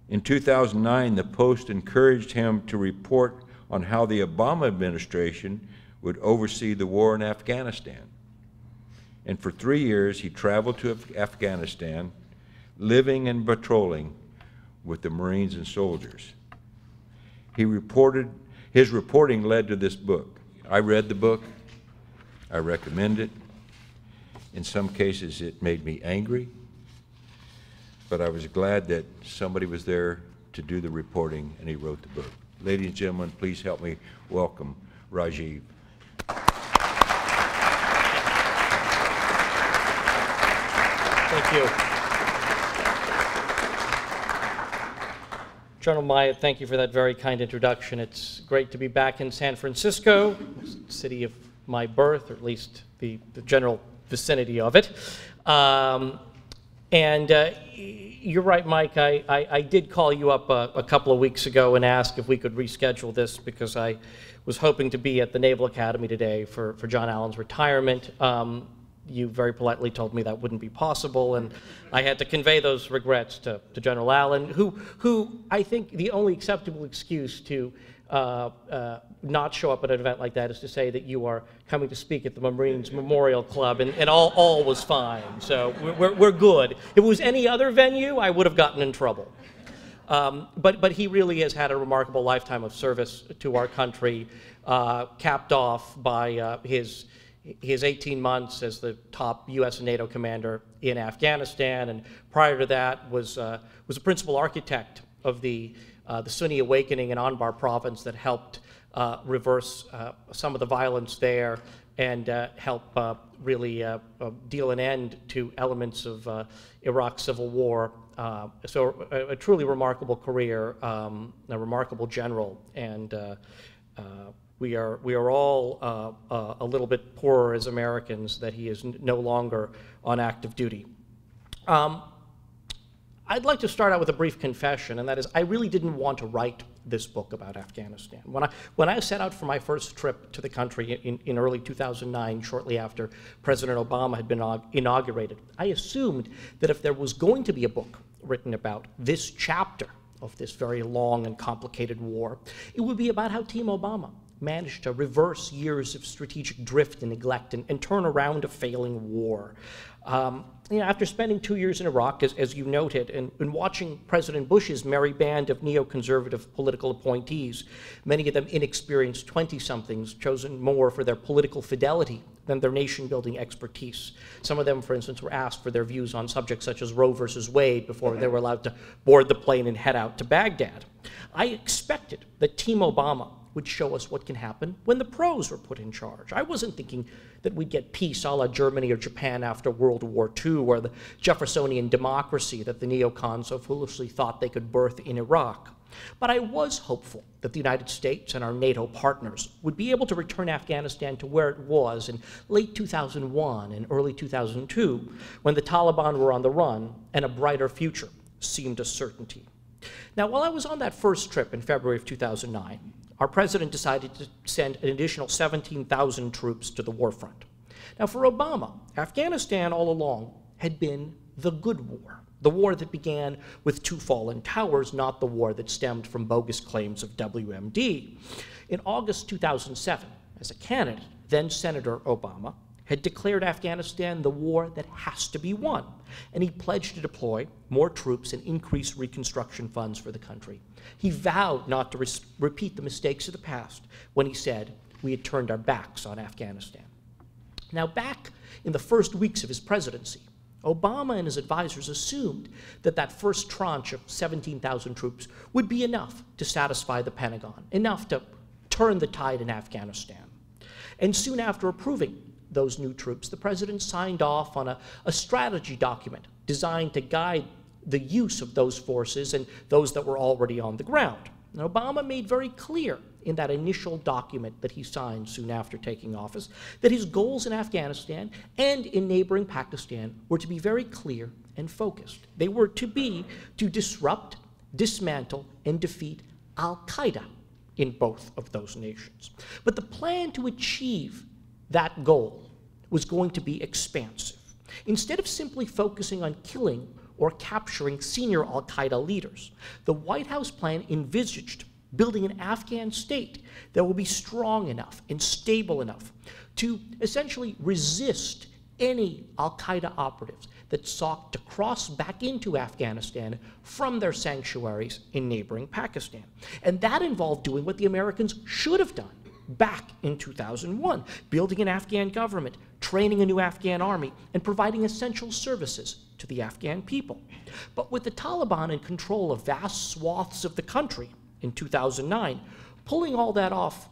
In 2009, the Post encouraged him to report on how the Obama administration would oversee the war in Afghanistan. And for 3 years, he traveled to Afghanistan, living and patrolling with the Marines and soldiers. His reporting led to this book. I read the book. I recommend it. In some cases, it made me angry, but I was glad that somebody was there to do the reporting, and he wrote the book. Ladies and gentlemen, please help me welcome Rajiv. Thank you. General Myatt, thank you for that very kind introduction. It's great to be back in San Francisco, city of my birth, or at least the general vicinity of it. You're right, Mike, I did call you up a couple of weeks ago and ask if we could reschedule this because I was hoping to be at the Naval Academy today for John Allen's retirement. You very politely told me that wouldn't be possible, and I had to convey those regrets to General Allen, who I think the only acceptable excuse to not show up at an event like that is to say that you are coming to speak at the Marines Memorial Club, and all was fine. So we're good. If it was any other venue, I would have gotten in trouble. But he really has had a remarkable lifetime of service to our country, capped off by his 18 months as the top U.S. and NATO commander in Afghanistan, and prior to that was a principal architect of the Sunni awakening in Anbar province that helped reverse some of the violence there and help really deal an end to elements of Iraq's civil war. So a truly remarkable career, a remarkable general, and we are all a little bit poorer as Americans that he is no longer on active duty. I'd like to start out with a brief confession, and that is I really didn't want to write this book about Afghanistan. When I set out for my first trip to the country in early 2009, shortly after President Obama had been inaugurated, I assumed that if there was going to be a book written about this chapter of this very long and complicated war, it would be about how Team Obama managed to reverse years of strategic drift and neglect and turn around a failing war. After spending 2 years in Iraq, as you noted, and watching President Bush's merry band of neoconservative political appointees, many of them inexperienced 20-somethings chosen more for their political fidelity than their nation-building expertise. Some of them, for instance, were asked for their views on subjects such as Roe versus Wade before they were allowed to board the plane and head out to Baghdad. I expected that Team Obama would show us what can happen when the pros were put in charge. I wasn't thinking that we'd get peace a la Germany or Japan after World War II, or the Jeffersonian democracy that the neocons so foolishly thought they could birth in Iraq. But I was hopeful that the United States and our NATO partners would be able to return Afghanistan to where it was in late 2001 and early 2002, when the Taliban were on the run and a brighter future seemed a certainty. Now, while I was on that first trip in February of 2009, our president decided to send an additional 17,000 troops to the war front. Now, for Obama, Afghanistan all along had been the good war, the war that began with 2 fallen towers, not the war that stemmed from bogus claims of WMD. In August 2007, as a candidate, then Senator Obama had declared Afghanistan the war that has to be won, and he pledged to deploy more troops and increase reconstruction funds for the country. He vowed not to repeat the mistakes of the past when he said we had turned our backs on Afghanistan. Now, back in the first weeks of his presidency, Obama and his advisors assumed that that first tranche of 17,000 troops would be enough to satisfy the Pentagon, enough to turn the tide in Afghanistan. And soon after approving those new troops, the president signed off on a strategy document designed to guide the use of those forces and those that were already on the ground. And Obama made very clear in that initial document that he signed soon after taking office that his goals in Afghanistan and in neighboring Pakistan were to be very clear and focused. They were to be to disrupt, dismantle, and defeat al-Qaeda in both of those nations. But the plan to achieve that goal was going to be expansive. Instead of simply focusing on killing or capturing senior al-Qaeda leaders. The White House plan envisaged building an Afghan state that will be strong enough and stable enough to essentially resist any al-Qaeda operatives that sought to cross back into Afghanistan from their sanctuaries in neighboring Pakistan. And that involved doing what the Americans should have done back in 2001, building an Afghan government, training a new Afghan army, and providing essential services to the Afghan people. But with the Taliban in control of vast swaths of the country in 2009, pulling all that off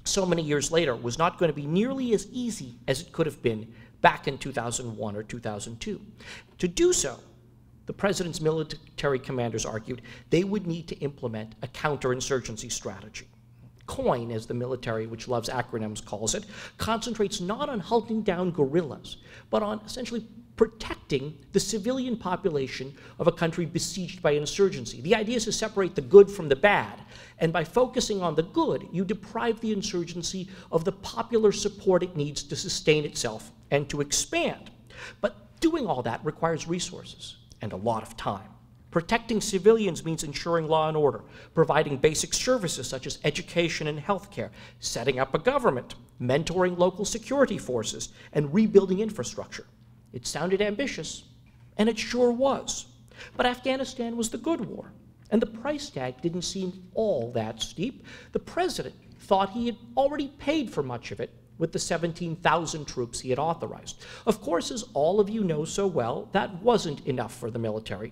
so many years later was not going to be nearly as easy as it could have been back in 2001 or 2002. To do so, the president's military commanders argued they would need to implement a counterinsurgency strategy. COIN, as the military, which loves acronyms, calls it, concentrates not on hunting down guerrillas, but on essentially protecting the civilian population of a country besieged by insurgency. The idea is to separate the good from the bad, and by focusing on the good, you deprive the insurgency of the popular support it needs to sustain itself and to expand. But doing all that requires resources and a lot of time. Protecting civilians means ensuring law and order, providing basic services such as education and healthcare, setting up a government, mentoring local security forces, and rebuilding infrastructure. It sounded ambitious, and it sure was. But Afghanistan was the good war, and the price tag didn't seem all that steep. The president thought he had already paid for much of it with the 17,000 troops he had authorized. Of course, as all of you know so well, that wasn't enough for the military.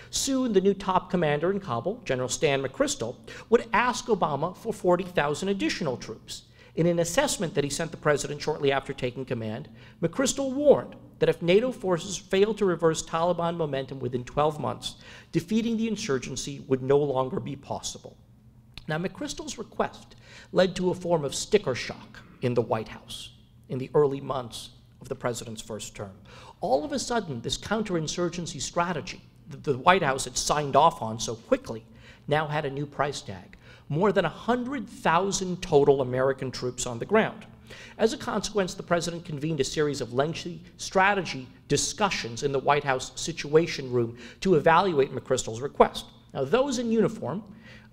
Soon, the new top commander in Kabul, General Stan McChrystal, would ask Obama for 40,000 additional troops. In an assessment that he sent the president shortly after taking command, McChrystal warned that if NATO forces failed to reverse Taliban momentum within 12 months, defeating the insurgency would no longer be possible. Now, McChrystal's request led to a form of sticker shock in the White House in the early months of the president's first term. All of a sudden, this counterinsurgency strategy that the White House had signed off on so quickly now had a new price tag. More than 100,000 total American troops on the ground. As a consequence, the president convened a series of lengthy strategy discussions in the White House Situation Room to evaluate McChrystal's request. Now, those in uniform,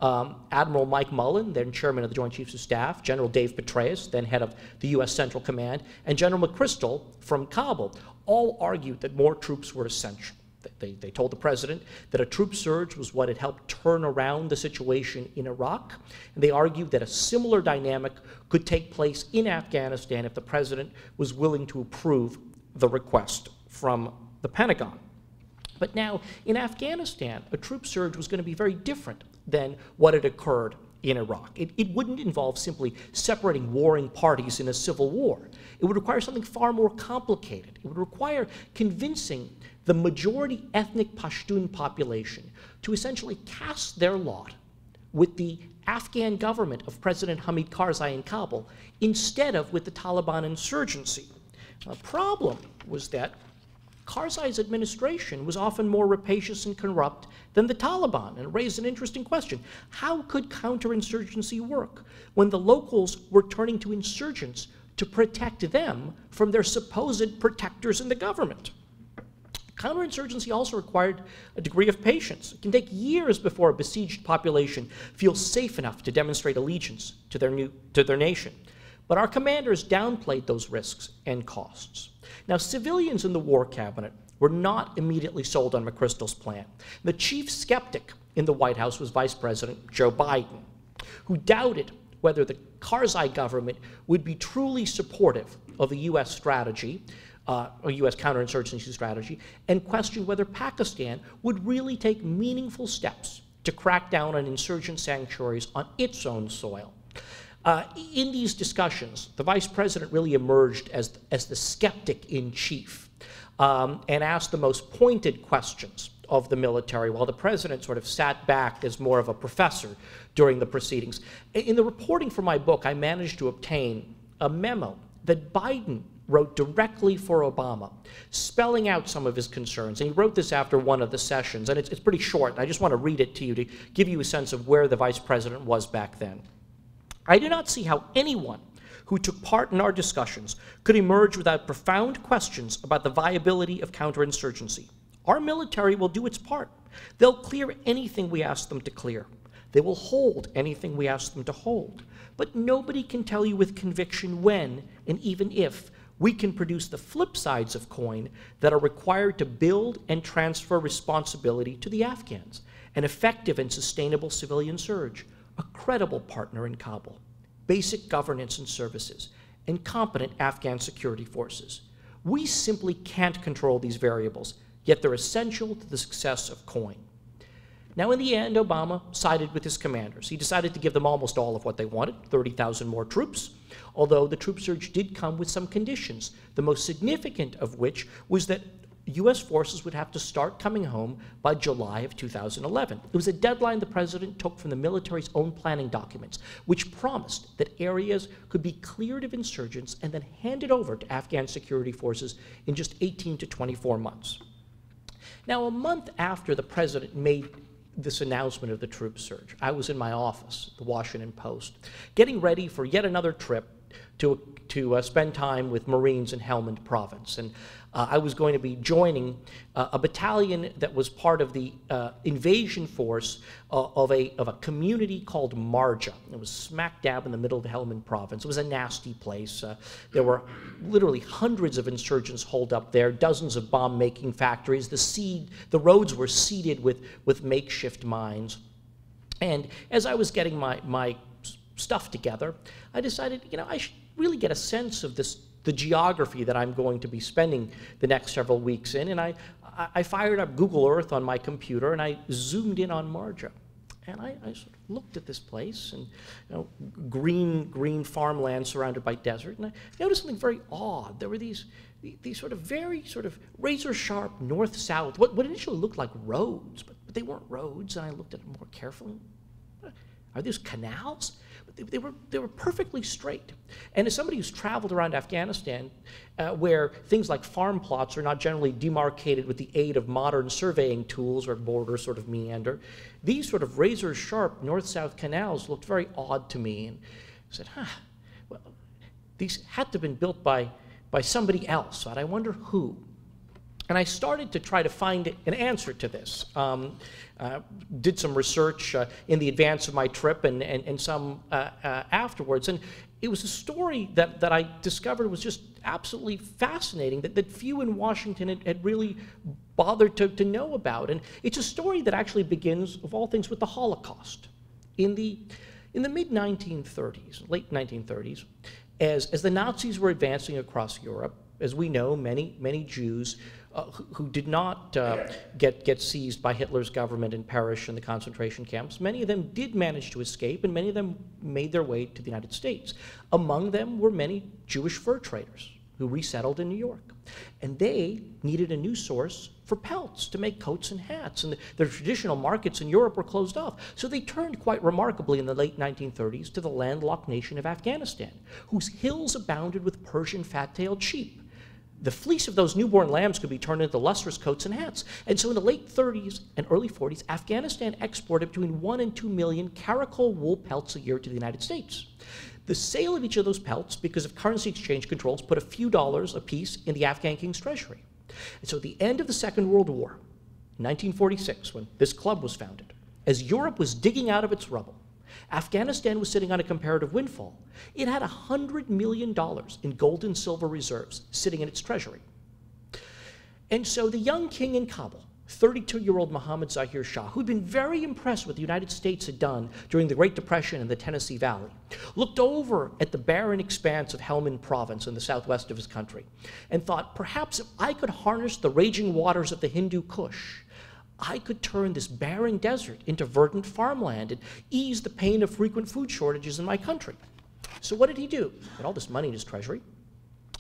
Admiral Mike Mullen, then chairman of the Joint Chiefs of Staff, General Dave Petraeus, then head of the U.S. Central Command, and General McChrystal from Kabul, all argued that more troops were essential. They told the president that a troop surge was what had helped turn around the situation in Iraq, and they argued that a similar dynamic could take place in Afghanistan if the president was willing to approve the request from the Pentagon. But now, in Afghanistan, a troop surge was going to be very different than what had occurred in Iraq. It wouldn't involve simply separating warring parties in a civil war. It would require something far more complicated. It would require convincing the majority ethnic Pashtun population to essentially cast their lot with the Afghan government of President Hamid Karzai in Kabul instead of with the Taliban insurgency. The problem was that Karzai's administration was often more rapacious and corrupt than the Taliban, and it raised an interesting question. How could counterinsurgency work when the locals were turning to insurgents to protect them from their supposed protectors in the government? Counterinsurgency also required a degree of patience. It can take years before a besieged population feels safe enough to demonstrate allegiance to their nation. But our commanders downplayed those risks and costs. Now, civilians in the war cabinet were not immediately sold on McChrystal's plan. The chief skeptic in the White House was Vice President Joe Biden, who doubted whether the Karzai government would be truly supportive of the U.S. strategy, or U.S. counterinsurgency strategy, and questioned whether Pakistan would really take meaningful steps to crack down on insurgent sanctuaries on its own soil. In these discussions, the vice president really emerged as the skeptic in chief and asked the most pointed questions of the military, while the president sort of sat back as more of a professor during the proceedings. In the reporting for my book, I managed to obtain a memo that Biden wrote directly for Obama, spelling out some of his concerns. And he wrote this after one of the sessions, and it's pretty short. And I just want to read it to you to give you a sense of where the vice president was back then. I do not see how anyone who took part in our discussions could emerge without profound questions about the viability of counterinsurgency. Our military will do its part. They'll clear anything we ask them to clear. They will hold anything we ask them to hold. But nobody can tell you with conviction when, and even if, we can produce the flip sides of coin that are required to build and transfer responsibility to the Afghans, an effective and sustainable civilian surge, a credible partner in Kabul, basic governance and services, and competent Afghan security forces. We simply can't control these variables, yet they're essential to the success of COIN. Now, in the end, Obama sided with his commanders. He decided to give them almost all of what they wanted, 30,000 more troops, although the troop surge did come with some conditions, the most significant of which was that U.S. forces would have to start coming home by July of 2011. It was a deadline the president took from the military's own planning documents, which promised that areas could be cleared of insurgents and then handed over to Afghan security forces in just 18 to 24 months. Now, a month after the president made this announcement of the troop surge, I was in my office, the Washington Post, getting ready for yet another trip to spend time with Marines in Helmand Province. And I was going to be joining a battalion that was part of the invasion force of a community called Marja. It was smack dab in the middle of Helmand Province. It was a nasty place. There were literally hundreds of insurgents holed up there, dozens of bomb-making factories. The roads were seeded with makeshift mines. And as I was getting my stuff together, I decided, I should really get a sense of the geography that I'm going to be spending the next several weeks in. And I fired up Google Earth on my computer and I zoomed in on Marja. And I sort of looked at this place and green farmland surrounded by desert. And I noticed something very odd. There were these very razor sharp north-south, what initially looked like roads, but they weren't roads. And I looked at them more carefully. Are these canals? They were perfectly straight. And as somebody who's traveled around Afghanistan, where things like farm plots are not generally demarcated with the aid of modern surveying tools or borders sort of meander, these sort of razor-sharp north-south canals looked very odd to me. And I said, well, these had to have been built by somebody else, but I wonder who. And I started to try to find an answer to this. Did some research in the advance of my trip and some afterwards. And it was a story that I discovered was just absolutely fascinating, that few in Washington had really bothered to know about. And it's a story that actually begins, of all things, with the Holocaust. In the mid-1930s, late 1930s, as the Nazis were advancing across Europe, as we know, many Jews who did not get seized by Hitler's government and perish in the concentration camps, many of them did manage to escape, and many of them made their way to the United States. Among them were many Jewish fur traders who resettled in New York. And they needed a new source for pelts to make coats and hats, and the traditional markets in Europe were closed off. So they turned quite remarkably in the late 1930s to the landlocked nation of Afghanistan, whose hills abounded with Persian fat-tailed sheep. The fleece of those newborn lambs could be turned into lustrous coats and hats. And so in the late 30s and early 40s, Afghanistan exported between 1 and 2 million Karakol wool pelts a year to the United States. The sale of each of those pelts, because of currency exchange controls, put a few dollars apiece in the Afghan king's treasury. And so at the end of the Second World War, in 1946, when this club was founded, as Europe was digging out of its rubble, Afghanistan was sitting on a comparative windfall. It had $100 million in gold and silver reserves sitting in its treasury. And so the young king in Kabul, 32-year-old Mohammad Zahir Shah, who'd been very impressed with what the United States had done during the Great Depression in the Tennessee Valley, looked over at the barren expanse of Helmand Province in the southwest of his country and thought, perhaps if I could harness the raging waters of the Hindu Kush, I could turn this barren desert into verdant farmland and ease the pain of frequent food shortages in my country. So what did he do? He had all this money in his treasury.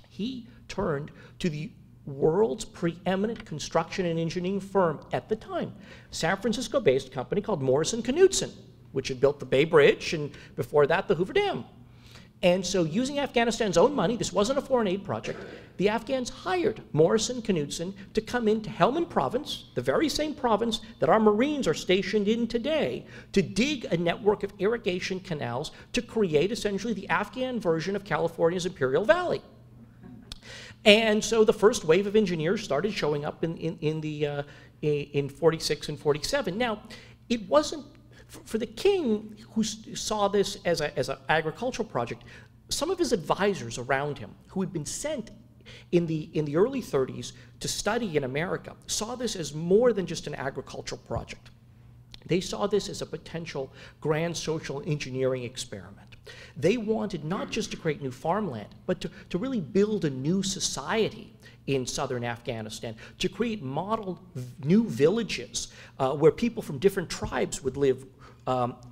He turned to the world's preeminent construction and engineering firm at the time, San Francisco-based company called Morrison Knudsen, which had built the Bay Bridge and before that the Hoover Dam. And so using Afghanistan's own money, this wasn't a foreign aid project, the Afghans hired Morrison Knudsen to come into Helmand Province, the very same province that our Marines are stationed in today, to dig a network of irrigation canals to create essentially the Afghan version of California's Imperial Valley. And so the first wave of engineers started showing up in 46 and 47. Now, it wasn't, for the king, who saw this as an agricultural project, some of his advisors around him, who had been sent in the early 30s to study in America, saw this as more than just an agricultural project. They saw this as a potential grand social engineering experiment. They wanted not just to create new farmland, but to really build a new society in southern Afghanistan, to create model new villages where people from different tribes would live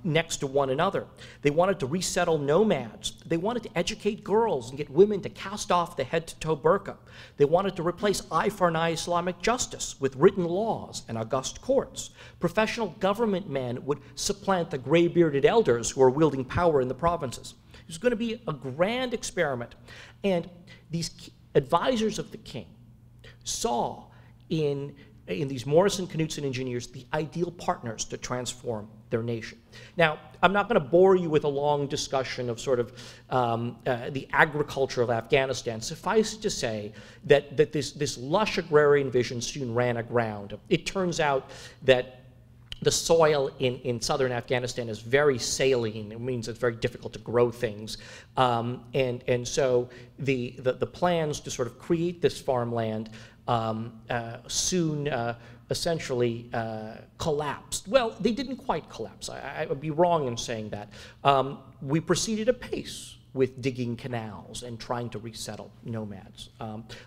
next to one another. They wanted to resettle nomads. They wanted to educate girls and get women to cast off the head-to-toe burqa. They wanted to replace eye for an eye Islamic justice with written laws and august courts. Professional government men would supplant the gray-bearded elders who were wielding power in the provinces. It was going to be a grand experiment. And these advisors of the king saw in these Morrison Knudsen engineers the ideal partners to transform their nation. Now, I'm not going to bore you with a long discussion of sort of the agriculture of Afghanistan. Suffice it to say that this lush agrarian vision soon ran aground. It turns out that the soil in southern Afghanistan is very saline. It means it's very difficult to grow things. And so the plans to sort of create this farmland soon essentially collapsed. Well, they didn't quite collapse. I would be wrong in saying that. We proceeded apace with digging canals and trying to resettle nomads.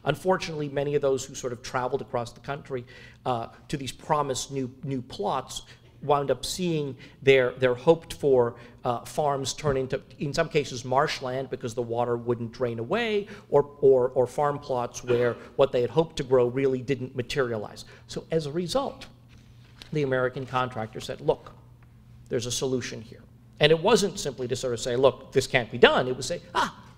Unfortunately, many of those who sort of traveled across the country to these promised new plots wound up seeing their hoped-for farms turn into, in some cases, marshland because the water wouldn't drain away, or farm plots where what they had hoped to grow really didn't materialize. So as a result, the American contractor said, look, there's a solution here. And it wasn't simply to sort of say, look, this can't be done. It was say,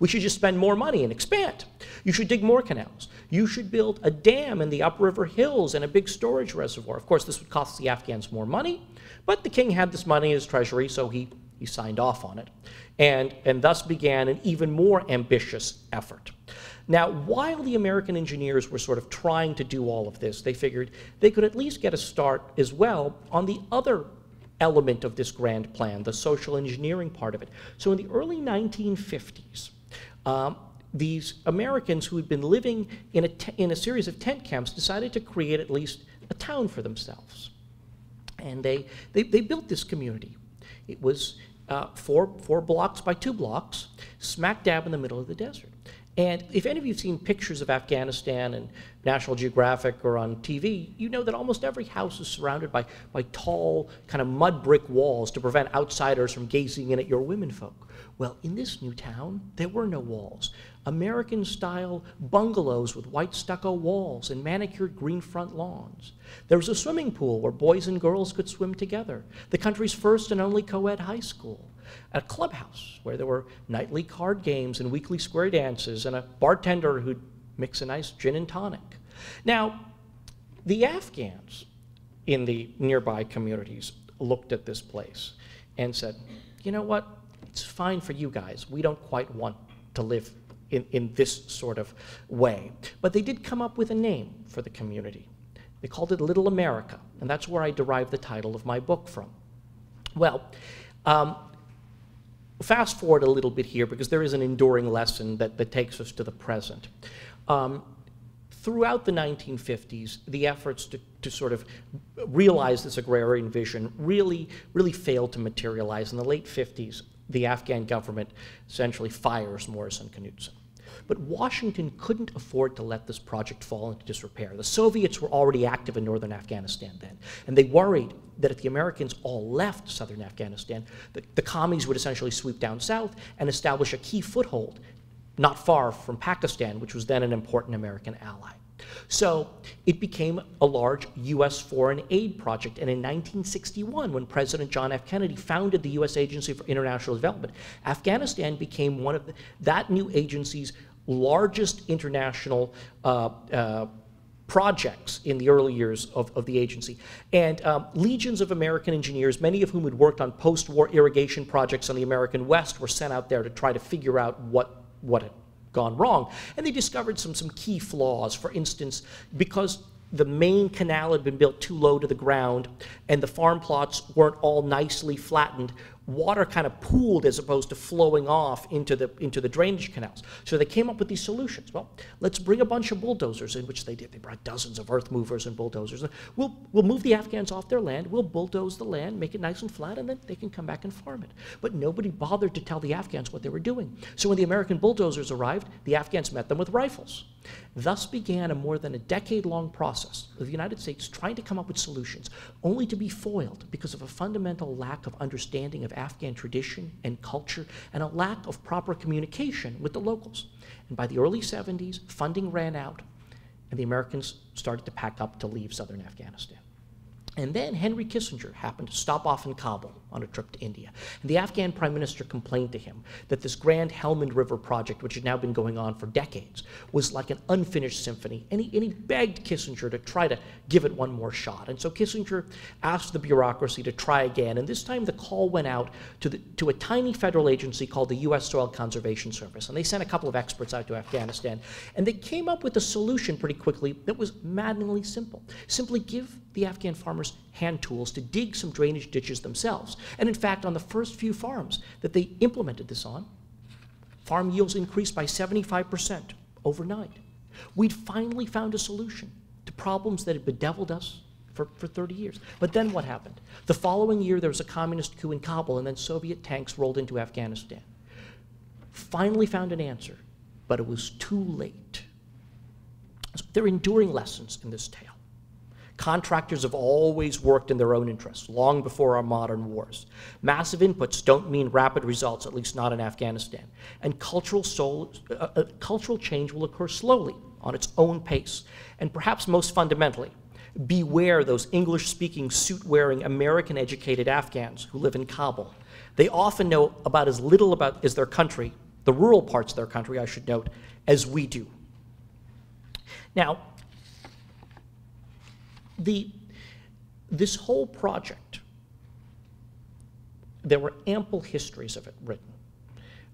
we should just spend more money and expand. You should dig more canals. You should build a dam in the upriver hills and a big storage reservoir. Of course, this would cost the Afghans more money, but the king had this money in his treasury, so he signed off on it. And thus began an even more ambitious effort. Now, while the American engineers were sort of trying to do all of this, they figured they could at least get a start as well on the other element of this grand plan, the social engineering part of it. So in the early 1950s, these Americans who had been living in a series of tent camps decided to create at least a town for themselves. And they built this community. It was 4 blocks by 2 blocks, smack dab in the middle of the desert. And if any of you have seen pictures of Afghanistan in National Geographic or on TV, you know that almost every house is surrounded by tall, kind of mud brick walls to prevent outsiders from gazing in at your womenfolk. Well, in this new town, there were no walls. American-style bungalows with white stucco walls and manicured green front lawns. There was a swimming pool where boys and girls could swim together, the country's first and only co-ed high school. A clubhouse where there were nightly card games and weekly square dances, and a bartender who'd mix a nice gin and tonic. Now, the Afghans in the nearby communities looked at this place and said, you know what, it's fine for you guys. We don't quite want to live in this sort of way. But they did come up with a name for the community. They called it Little America, and that's where I derived the title of my book from. Well, fast forward a little bit here because there is an enduring lesson that takes us to the present. Throughout the 1950s, the efforts to sort of realize this agrarian vision really failed to materialize. In the late 50s, the Afghan government essentially fires Morrison Knudsen. But Washington couldn't afford to let this project fall into disrepair. The Soviets were already active in northern Afghanistan then, and they worried that if the Americans all left southern Afghanistan, the commies would essentially sweep down south and establish a key foothold not far from Pakistan, which was then an important American ally. So it became a large U.S. foreign aid project, and in 1961, when President John F. Kennedy founded the U.S. Agency for International Development, Afghanistan became one of that new agency's largest international projects in the early years of the agency. And legions of American engineers, many of whom had worked on post-war irrigation projects on the American West, were sent out there to try to figure out what had gone wrong. And they discovered some key flaws. For instance, because the main canal had been built too low to the ground and the farm plots weren't all nicely flattened, water kind of pooled as opposed to flowing off into the drainage canals. So they came up with these solutions. Well, let's bring a bunch of bulldozers in, which they did. They brought dozens of earth movers and bulldozers. We'll move the Afghans off their land, we'll bulldoze the land, make it nice and flat, and then they can come back and farm it. But nobody bothered to tell the Afghans what they were doing. So when the American bulldozers arrived, the Afghans met them with rifles. Thus began a more than a decade-long process of the United States trying to come up with solutions, only to be foiled because of a fundamental lack of understanding of Afghan tradition and culture and a lack of proper communication with the locals. And by the early 70s, funding ran out, and the Americans started to pack up to leave southern Afghanistan. And then Henry Kissinger happened to stop off in Kabul on a trip to India. And the Afghan prime minister complained to him that this grand Helmand River project, which had now been going on for decades, was like an unfinished symphony. And he begged Kissinger to try to give it one more shot. And so Kissinger asked the bureaucracy to try again. And this time the call went out to a tiny federal agency called the U.S. Soil Conservation Service. And they sent a couple of experts out to Afghanistan. And they came up with a solution pretty quickly that was maddeningly simple. Simply give the Afghan farmers hand tools to dig some drainage ditches themselves. And in fact, on the first few farms that they implemented this on, farm yields increased by 75% overnight. We'd finally found a solution to problems that had bedeviled us for 30 years. But then what happened? The following year, there was a communist coup in Kabul, and then Soviet tanks rolled into Afghanistan. Finally found an answer, but it was too late. So there are enduring lessons in this tale. Contractors have always worked in their own interests, long before our modern wars. Massive inputs don't mean rapid results, at least not in Afghanistan. And cultural change will occur slowly, on its own pace. And perhaps most fundamentally, beware those English-speaking, suit-wearing, American-educated Afghans who live in Kabul. They often know about as little about as their country, the rural parts of their country, I should note, as we do. Now, this whole project, there were ample histories of it written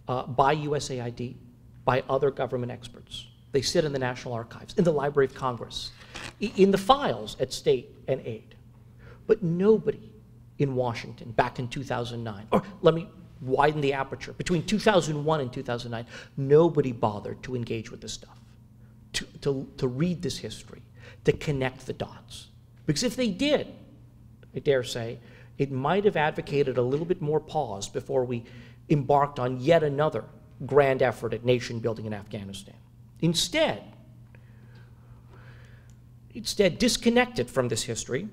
by USAID, by other government experts. They sit in the National Archives, in the Library of Congress, in the files at State and Aid. But nobody in Washington back in 2009, or let me widen the aperture, between 2001 and 2009, nobody bothered to engage with this stuff, to read this history, to connect the dots. Because if they did, I dare say, it might have advocated a little bit more pause before we embarked on yet another grand effort at nation building in Afghanistan. Instead, disconnected from this history,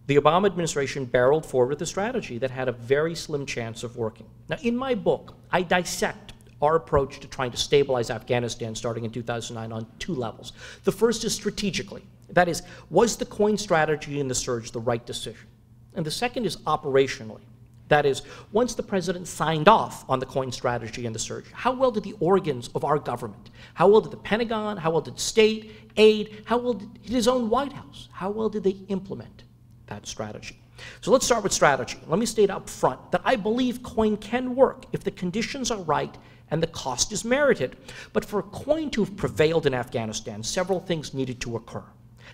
the Obama administration barreled forward with a strategy that had a very slim chance of working. Now, in my book, I dissect our approach to trying to stabilize Afghanistan starting in 2009 on two levels. The first is strategically. That is, was the coin strategy in the surge the right decision? And the second is operationally. That is, once the president signed off on the coin strategy and the surge, how well did the organs of our government, how well did the Pentagon, how well did State, Aid, how well did his own White House, how well did they implement that strategy? So let's start with strategy. Let me state up front that I believe coin can work if the conditions are right and the cost is merited. But for coin to have prevailed in Afghanistan, several things needed to occur.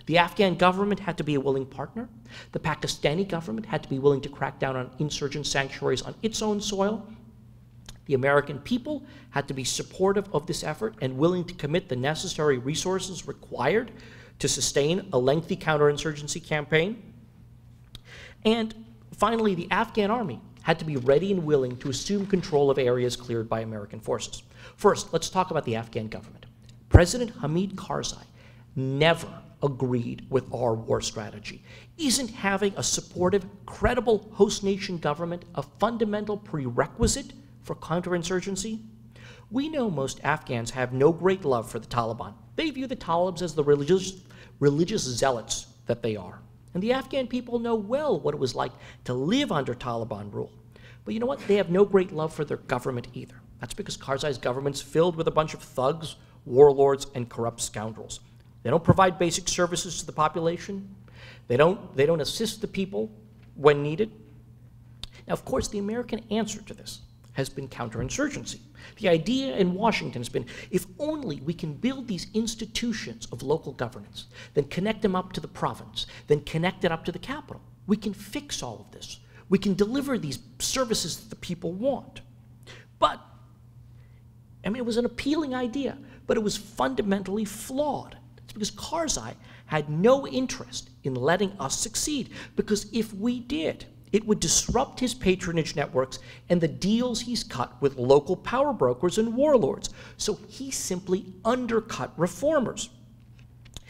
The Afghan government had to be a willing partner. The Pakistani government had to be willing to crack down on insurgent sanctuaries on its own soil. The American people had to be supportive of this effort and willing to commit the necessary resources required to sustain a lengthy counterinsurgency campaign. And finally, the Afghan army had to be ready and willing to assume control of areas cleared by American forces. First, let's talk about the Afghan government. President Hamid Karzai never agreed with our war strategy. Isn't having a supportive, credible host nation government a fundamental prerequisite for counterinsurgency? We know most Afghans have no great love for the Taliban. They view the Talibs as the religious zealots that they are. And the Afghan people know well what it was like to live under Taliban rule. But you know what? They have no great love for their government either. That's because Karzai's government's filled with a bunch of thugs, warlords, and corrupt scoundrels. They don't provide basic services to the population. They don't assist the people when needed. Now, of course, the American answer to this has been counterinsurgency. The idea in Washington has been, if only we can build these institutions of local governance, then connect them up to the province, then connect it up to the capital, we can fix all of this. We can deliver these services that the people want. But, I mean, it was an appealing idea, but it was fundamentally flawed. It's because Karzai had no interest in letting us succeed, because if we did, it would disrupt his patronage networks and the deals he's cut with local power brokers and warlords. So he simply undercut reformers.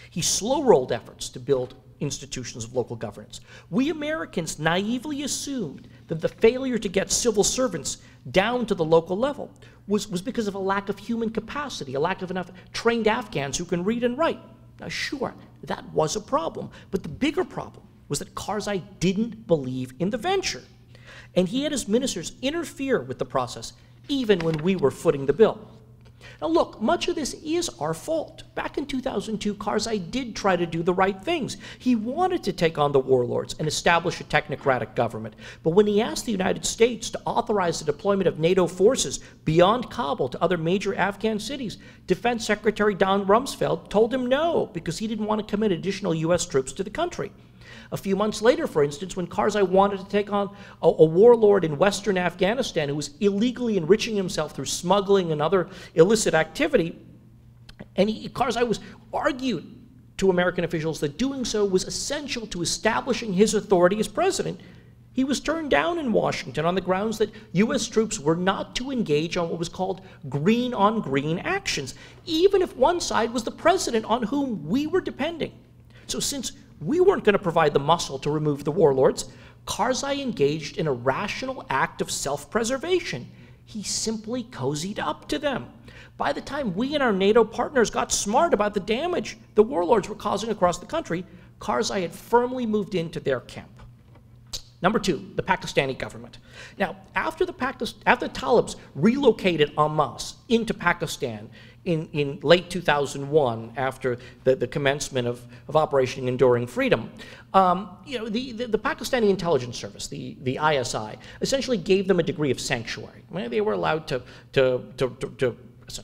He slow-rolled efforts to build institutions of local governance. We Americans naively assumed that the failure to get civil servants down to the local level was because of a lack of human capacity, a lack of enough trained Afghans who can read and write. Now, sure, that was a problem, but the bigger problem was that Karzai didn't believe in the venture, and he had his ministers interfere with the process even when we were footing the bill. Now look, much of this is our fault. Back in 2002, Karzai did try to do the right things. He wanted to take on the warlords and establish a technocratic government. But when he asked the United States to authorize the deployment of NATO forces beyond Kabul to other major Afghan cities, Defense Secretary Don Rumsfeld told him no, because he didn't want to commit additional U.S. troops to the country. A few months later, for instance, when Karzai wanted to take on a warlord in western Afghanistan who was illegally enriching himself through smuggling and other illicit activity, and Karzai was argued to American officials that doing so was essential to establishing his authority as president, he was turned down in Washington on the grounds that U.S. troops were not to engage on what was called green-on-green actions, even if one side was the president on whom we were depending. So since we weren't going to provide the muscle to remove the warlords, Karzai engaged in a rational act of self-preservation. He simply cozied up to them. By the time we and our NATO partners got smart about the damage the warlords were causing across the country, Karzai had firmly moved into their camp. Number two, the Pakistani government. Now, after the Talibs relocated en masse into Pakistan in late 2001, after the commencement of Operation Enduring Freedom, the Pakistani intelligence service, the ISI, essentially gave them a degree of sanctuary. They were allowed to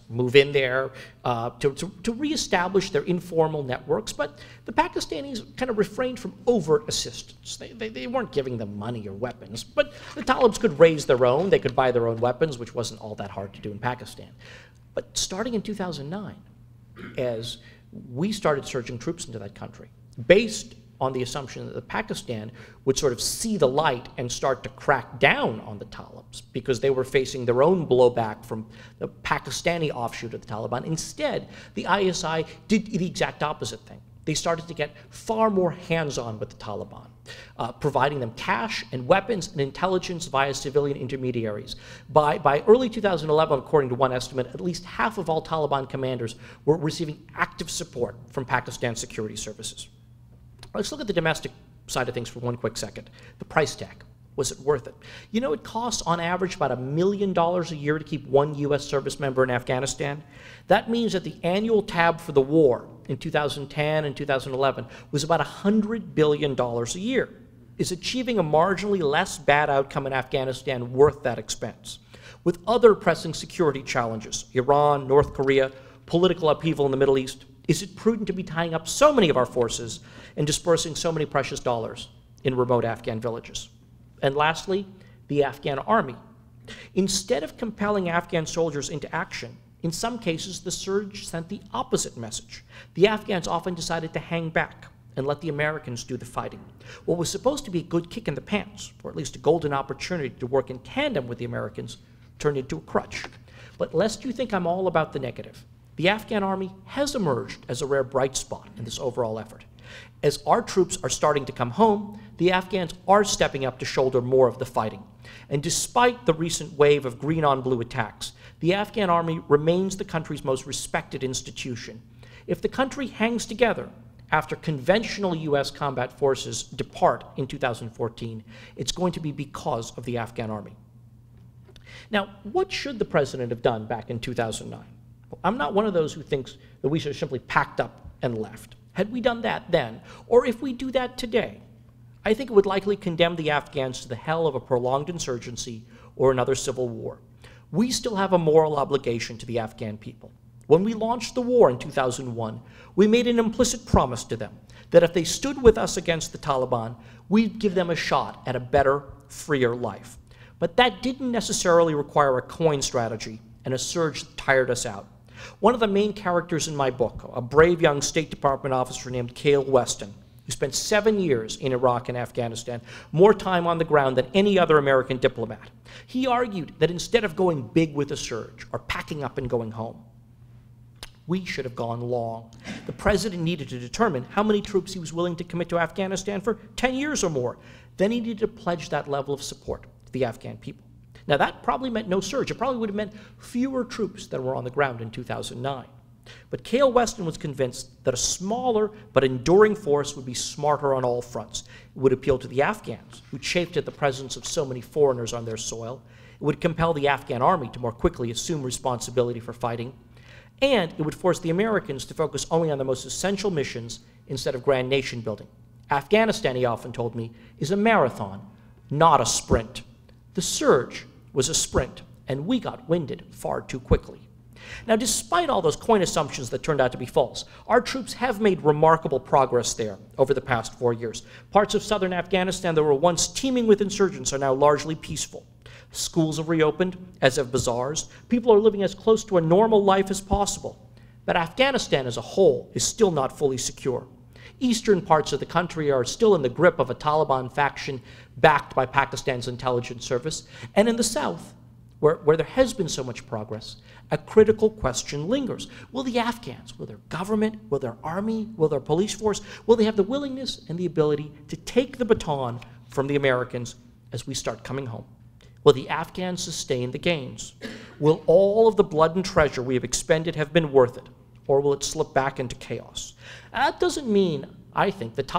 move in there, to reestablish their informal networks, but the Pakistanis kind of refrained from overt assistance. They weren't giving them money or weapons, but the Talibs could raise their own, they could buy their own weapons, which wasn't all that hard to do in Pakistan. But starting in 2009, as we started surging troops into that country, based on the assumption that Pakistan would sort of see the light and start to crack down on the Talibs because they were facing their own blowback from the Pakistani offshoot of the Taliban. Instead, the ISI did the exact opposite thing. They started to get far more hands-on with the Taliban, providing them cash and weapons and intelligence via civilian intermediaries. By early 2011, according to one estimate, at least half of all Taliban commanders were receiving active support from Pakistan security services. Let's look at the domestic side of things for one quick second. The price tag. Was it worth it? You know, it costs on average about $1 million a year to keep one U.S. service member in Afghanistan. That means that the annual tab for the war in 2010 and 2011 was about $100 billion a year. Is achieving a marginally less bad outcome in Afghanistan worth that expense? With other pressing security challenges, Iran, North Korea, political upheaval in the Middle East, is it prudent to be tying up so many of our forces and dispersing so many precious dollars in remote Afghan villages? And lastly, the Afghan army. Instead of compelling Afghan soldiers into action, in some cases the surge sent the opposite message. The Afghans often decided to hang back and let the Americans do the fighting. What was supposed to be a good kick in the pants, or at least a golden opportunity to work in tandem with the Americans, turned into a crutch. But lest you think I'm all about the negative, the Afghan army has emerged as a rare bright spot in this overall effort. As our troops are starting to come home, the Afghans are stepping up to shoulder more of the fighting. And despite the recent wave of green-on-blue attacks, the Afghan army remains the country's most respected institution. If the country hangs together after conventional U.S. combat forces depart in 2014, it's going to be because of the Afghan army. Now, what should the president have done back in 2009? Well, I'm not one of those who thinks that we should have simply packed up and left. Had we done that then, or if we do that today, I think it would likely condemn the Afghans to the hell of a prolonged insurgency or another civil war. we still have a moral obligation to the Afghan people. When we launched the war in 2001, we made an implicit promise to them that if they stood with us against the Taliban, we'd give them a shot at a better, freer life. But that didn't necessarily require a coin strategy and a surge that tired us out. One of the main characters in my book, a brave young State Department officer named Cale Weston, who spent 7 years in Iraq and Afghanistan, more time on the ground than any other American diplomat. He argued that instead of going big with a surge or packing up and going home, we should have gone long. The president needed to determine how many troops he was willing to commit to Afghanistan for 10 years or more. Then he needed to pledge that level of support to the Afghan people. Now, that probably meant no surge. It probably would have meant fewer troops that were on the ground in 2009. But Cale Weston was convinced that a smaller but enduring force would be smarter on all fronts. It would appeal to the Afghans, who chafed at the presence of so many foreigners on their soil. It would compel the Afghan army to more quickly assume responsibility for fighting. And it would force the Americans to focus only on the most essential missions instead of grand nation building. Afghanistan, he often told me, is a marathon, not a sprint. The surge was a sprint, and we got winded far too quickly. Now, despite all those coin assumptions that turned out to be false, our troops have made remarkable progress there over the past 4 years. Parts of southern Afghanistan that were once teeming with insurgents are now largely peaceful. Schools have reopened, as have bazaars. People are living as close to a normal life as possible. But Afghanistan as a whole is still not fully secure. Eastern parts of the country are still in the grip of a Taliban faction backed by Pakistan's intelligence service. And in the south, where there has been so much progress, a critical question lingers. Will the Afghans, will their government, will their army, will their police force, will they have the willingness and the ability to take the baton from the Americans as we start coming home? Will the Afghans sustain the gains? Will all of the blood and treasure we have expended have been worth it, or will it slip back into chaos? And that doesn't mean, I think, that the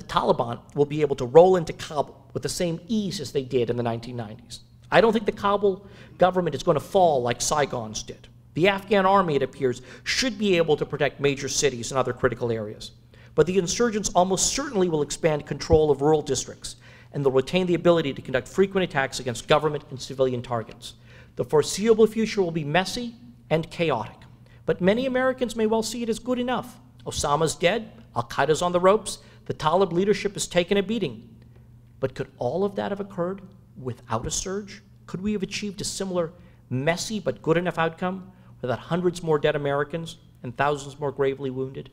Taliban will be able to roll into Kabul with the same ease as they did in the 1990s. I don't think the Kabul government is going to fall like Saigon's did. The Afghan army, it appears, should be able to protect major cities and other critical areas. But the insurgents almost certainly will expand control of rural districts, and they'll retain the ability to conduct frequent attacks against government and civilian targets. The foreseeable future will be messy and chaotic, but many Americans may well see it as good enough. Osama's dead, Al-Qaeda's on the ropes, the Talib leadership has taken a beating. But could all of that have occurred without a surge? Could we have achieved a similar messy but good enough outcome without hundreds more dead Americans and thousands more gravely wounded?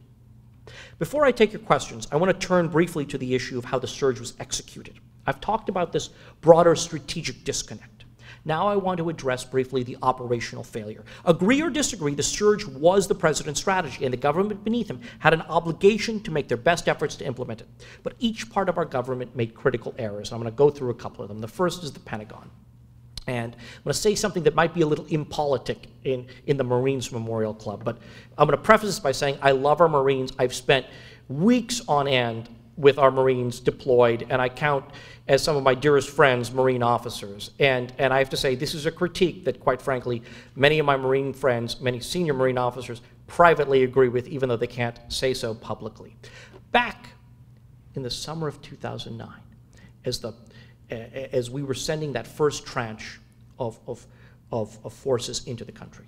Before I take your questions, I want to turn briefly to the issue of how the surge was executed. I've talked about this broader strategic disconnect. Now I want to address briefly the operational failure. Agree or disagree, the surge was the president's strategy, and the government beneath him had an obligation to make their best efforts to implement it. But each part of our government made critical errors, and I'm going to go through a couple of them. The first is the Pentagon. And I'm going to say something that might be a little impolitic in the Marines Memorial Club, but I'm going to preface this by saying I love our Marines. I've spent weeks on end with our Marines deployed, and I count as some of my dearest friends Marine officers. And I have to say, this is a critique that, quite frankly, many of my Marine friends, many senior Marine officers, privately agree with, even though they can't say so publicly. Back in the summer of 2009, as we were sending that first tranche of forces into the country,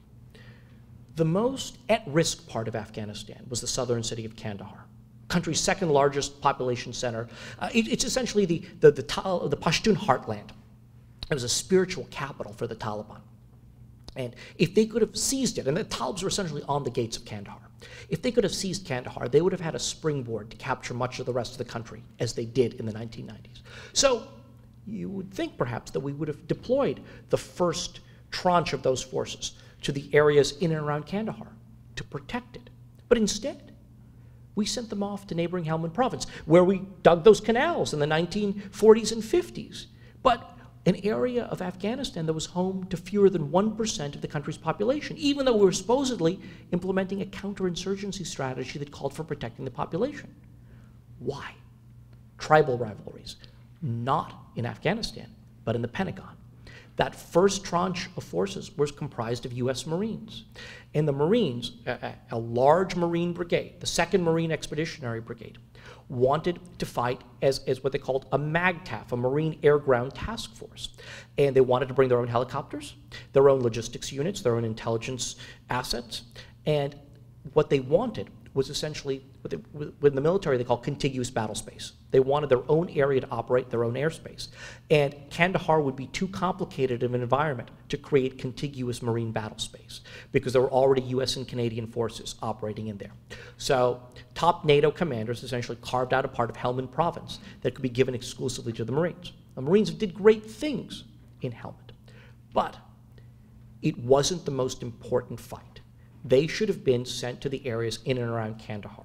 the most at-risk part of Afghanistan was the southern city of Kandahar, country's second largest population center. It's essentially the Pashtun heartland. It was a spiritual capital for the Taliban. And if they could have seized it, and the Talibs were essentially on the gates of Kandahar, if they could have seized Kandahar, they would have had a springboard to capture much of the rest of the country, as they did in the 1990s. So you would think perhaps that we would have deployed the first tranche of those forces to the areas in and around Kandahar to protect it. But instead, we sent them off to neighboring Helmand province, where we dug those canals in the 1940s and 50s. But an area of Afghanistan that was home to fewer than 1% of the country's population, even though we were supposedly implementing a counterinsurgency strategy that called for protecting the population. Why? Tribal rivalries, not in Afghanistan, but in the Pentagon. That first tranche of forces was comprised of U.S. Marines. And the Marines, a large Marine brigade, the 2nd Marine Expeditionary Brigade, wanted to fight as what they called a MAGTAF, a Marine Air Ground Task Force. And they wanted to bring their own helicopters, their own logistics units, their own intelligence assets. And what they wanted was essentially what in the military they call contiguous battle space. They wanted their own area to operate, their own airspace. And Kandahar would be too complicated of an environment to create contiguous marine battle space because there were already US and Canadian forces operating in there. So top NATO commanders essentially carved out a part of Helmand province that could be given exclusively to the Marines. The Marines did great things in Helmand, but it wasn't the most important fight. They should have been sent to the areas in and around Kandahar.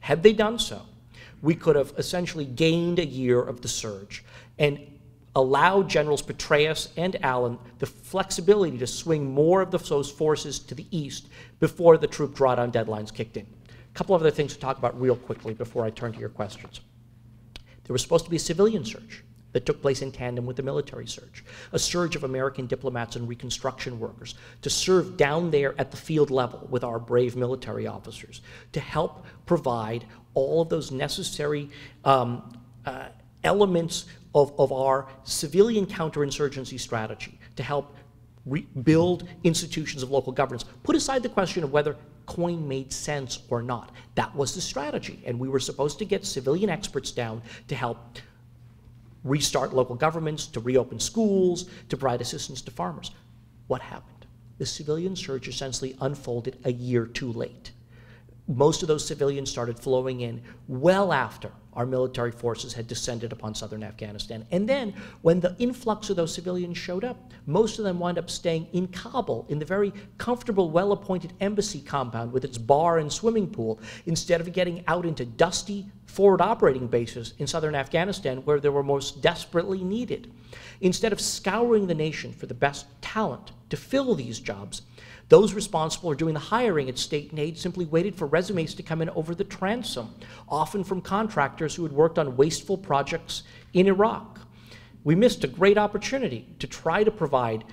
Had they done so, we could have essentially gained a year of the surge and allowed Generals Petraeus and Allen the flexibility to swing more of those forces to the east before the troop drawdown deadlines kicked in. A couple of other things to talk about real quickly before I turn to your questions. There was supposed to be a civilian surge that took place in tandem with the military surge, a surge of American diplomats and Reconstruction workers to serve down there at the field level with our brave military officers to help provide all of those necessary elements of our civilian counterinsurgency strategy to help build institutions of local governance. Put aside the question of whether coin made sense or not. That was the strategy, and we were supposed to get civilian experts down to help restart local governments, to reopen schools, to provide assistance to farmers. What happened? The civilian surge essentially unfolded a year too late. Most of those civilians started flowing in well after our military forces had descended upon southern Afghanistan. And then, when the influx of those civilians showed up, most of them wound up staying in Kabul, in the very comfortable, well-appointed embassy compound with its bar and swimming pool, instead of getting out into dusty forward operating bases in southern Afghanistan where they were most desperately needed. Instead of scouring the nation for the best talent to fill these jobs, those responsible for doing the hiring at state and aid simply waited for resumes to come in over the transom, often from contractors who had worked on wasteful projects in Iraq. We missed a great opportunity to try to provide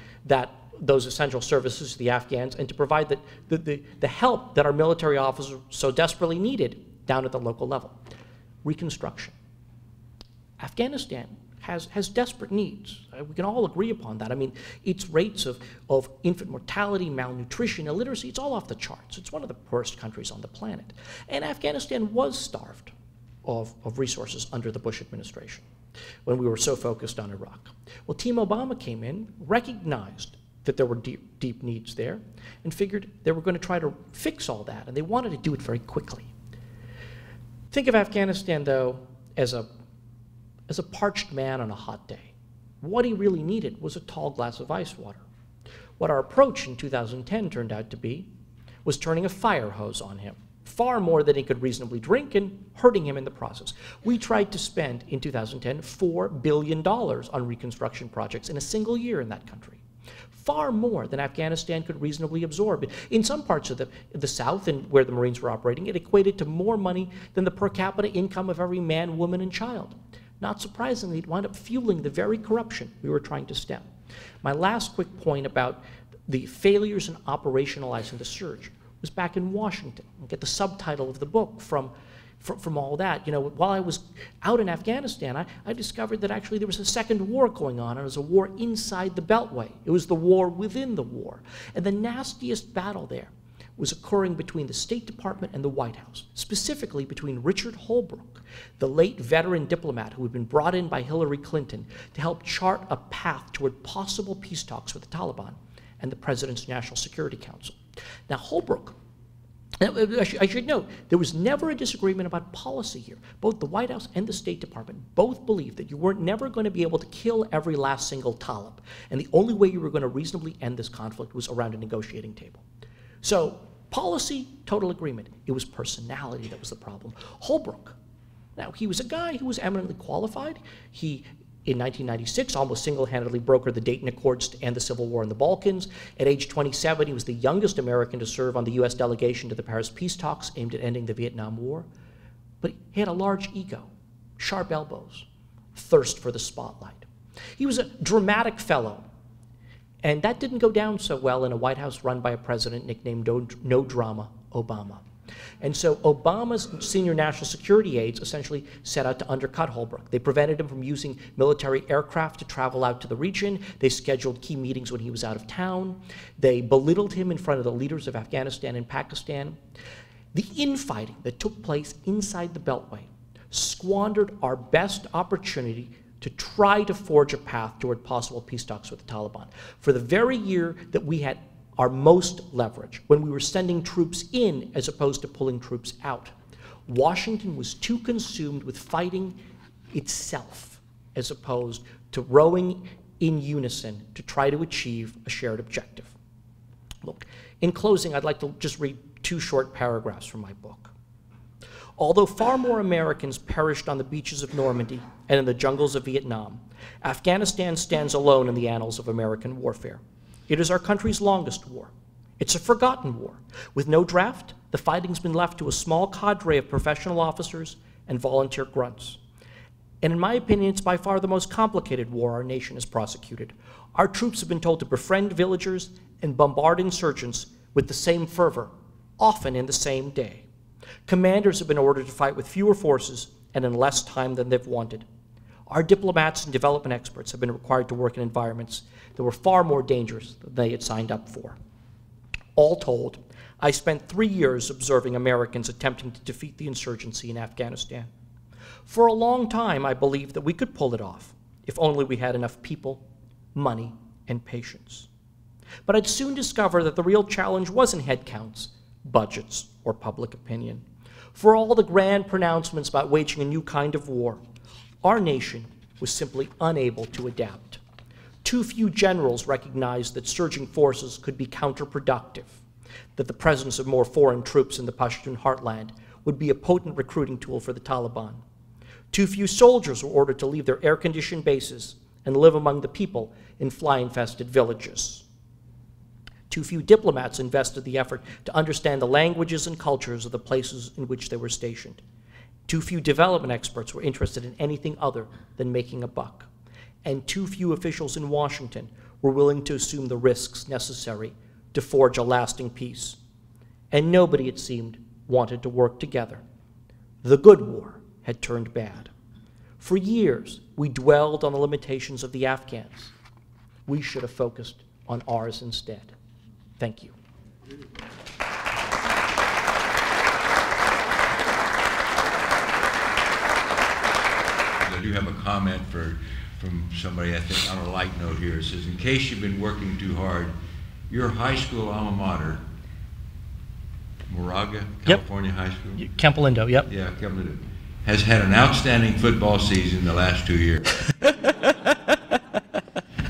those essential services to the Afghans and to provide the help that our military officers so desperately needed down at the local level. Reconstruction. Afghanistan has desperate needs. We can all agree upon that. I mean, its rates of infant mortality, malnutrition, illiteracy, it's all off the charts. It's one of the poorest countries on the planet. And Afghanistan was starved of resources under the Bush administration when we were so focused on Iraq. Well, Team Obama came in, recognized that there were deep needs there, and figured they were going to try to fix all that, and they wanted to do it very quickly. Think of Afghanistan, though, as a parched man on a hot day. What he really needed was a tall glass of ice water. What our approach in 2010 turned out to be was turning a fire hose on him, far more than he could reasonably drink and hurting him in the process. We tried to spend, in 2010, $4 billion on reconstruction projects in a single year in that country. Far more than Afghanistan could reasonably absorb. In some parts of the South, and where the Marines were operating, it equated to more money than the per capita income of every man, woman, and child. Not surprisingly, it wound up fueling the very corruption we were trying to stem. My last quick point about the failures in operationalizing the surge was back in Washington. I'll get the subtitle of the book from all that. You know, while I was out in Afghanistan, I discovered that actually there was a second war going on, and it was a war inside the Beltway. It was the war within the war. And the nastiest battle there was occurring between the State Department and the White House, specifically between Richard Holbrooke, the late veteran diplomat who had been brought in by Hillary Clinton to help chart a path toward possible peace talks with the Taliban, and the President's National Security Council. Now, Holbrooke, I should note, there was never a disagreement about policy here. Both the White House and the State Department both believed that you were never going to be able to kill every last single Talib, and the only way you were going to reasonably end this conflict was around a negotiating table. So, policy, total agreement. It was personality that was the problem. Holbrooke, now, he was a guy who was eminently qualified. He, in 1996, almost single-handedly brokered the Dayton Accords to end the civil war in the Balkans. At age 27, he was the youngest American to serve on the U.S. delegation to the Paris peace talks aimed at ending the Vietnam War. But he had a large ego, sharp elbows, thirst for the spotlight. He was a dramatic fellow, and that didn't go down so well in a White House run by a president nicknamed No Drama Obama. And so Obama's senior national security aides essentially set out to undercut Holbrooke. They prevented him from using military aircraft to travel out to the region. They scheduled key meetings when he was out of town. They belittled him in front of the leaders of Afghanistan and Pakistan. The infighting that took place inside the Beltway squandered our best opportunity to try to forge a path toward possible peace talks with the Taliban. For the very year that we had our most leverage, when we were sending troops in as opposed to pulling troops out, Washington was too consumed with fighting itself as opposed to rowing in unison to try to achieve a shared objective. Look, in closing, I'd like to just read 2 short paragraphs from my book. Although far more Americans perished on the beaches of Normandy and in the jungles of Vietnam, Afghanistan stands alone in the annals of American warfare. It is our country's longest war. It's a forgotten war. With no draft, the fighting's been left to a small cadre of professional officers and volunteer grunts. And in my opinion, it's by far the most complicated war our nation has prosecuted. Our troops have been told to befriend villagers and bombard insurgents with the same fervor, often in the same day. Commanders have been ordered to fight with fewer forces and in less time than they've wanted. Our diplomats and development experts have been required to work in environments that were far more dangerous than they had signed up for. All told, I spent 3 years observing Americans attempting to defeat the insurgency in Afghanistan. For a long time, I believed that we could pull it off, if only we had enough people, money, and patience. But I'd soon discover that the real challenge wasn't headcounts, budgets, or public opinion. For all the grand pronouncements about waging a new kind of war, our nation was simply unable to adapt. Too few generals recognized that surging forces could be counterproductive, that the presence of more foreign troops in the Pashtun heartland would be a potent recruiting tool for the Taliban. Too few soldiers were ordered to leave their air-conditioned bases and live among the people in fly-infested villages. Too few diplomats invested the effort to understand the languages and cultures of the places in which they were stationed. Too few development experts were interested in anything other than making a buck. And too few officials in Washington were willing to assume the risks necessary to forge a lasting peace. And nobody, it seemed, wanted to work together. The good war had turned bad. For years, we dwelled on the limitations of the Afghans. We should have focused on ours instead. Thank you. I do have a comment from somebody, I think, on a light note here. It says, in case you've been working too hard, your high school alma mater, Moraga, California High School? Campo Lindo, yep. Yeah, Campo Lindo, has had an outstanding football season the last 2 years.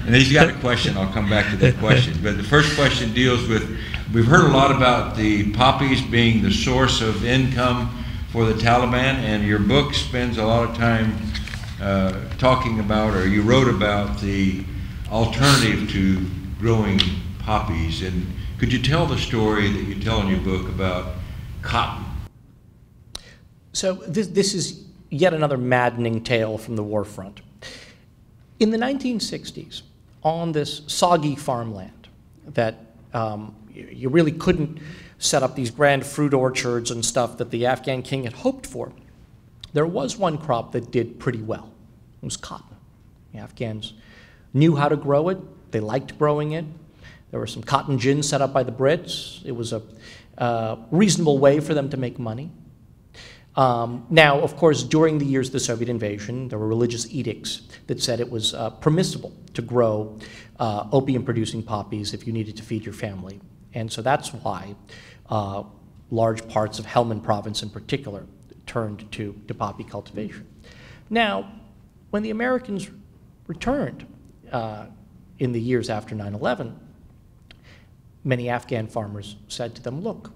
And he's got a question, I'll come back to that question. But the first question deals with, we've heard a lot about the poppies being the source of income for the Taliban, and your book spends a lot of time talking about, or you wrote about, the alternative to growing poppies. And could you tell the story that you tell in your book about cotton? So this is yet another maddening tale from the war front. In the 1960s, on this soggy farmland that you really couldn't set up these grand fruit orchards and stuff that the Afghan king had hoped for, there was one crop that did pretty well. It was cotton. The Afghans knew how to grow it. They liked growing it. There were some cotton gins set up by the Brits. It was a reasonable way for them to make money. Now, of course, during the years of the Soviet invasion, there were religious edicts that said it was permissible to grow opium-producing poppies if you needed to feed your family. And so that's why large parts of Helmand province in particular turned to poppy cultivation. Now, when the Americans returned in the years after 9/11, many Afghan farmers said to them, look,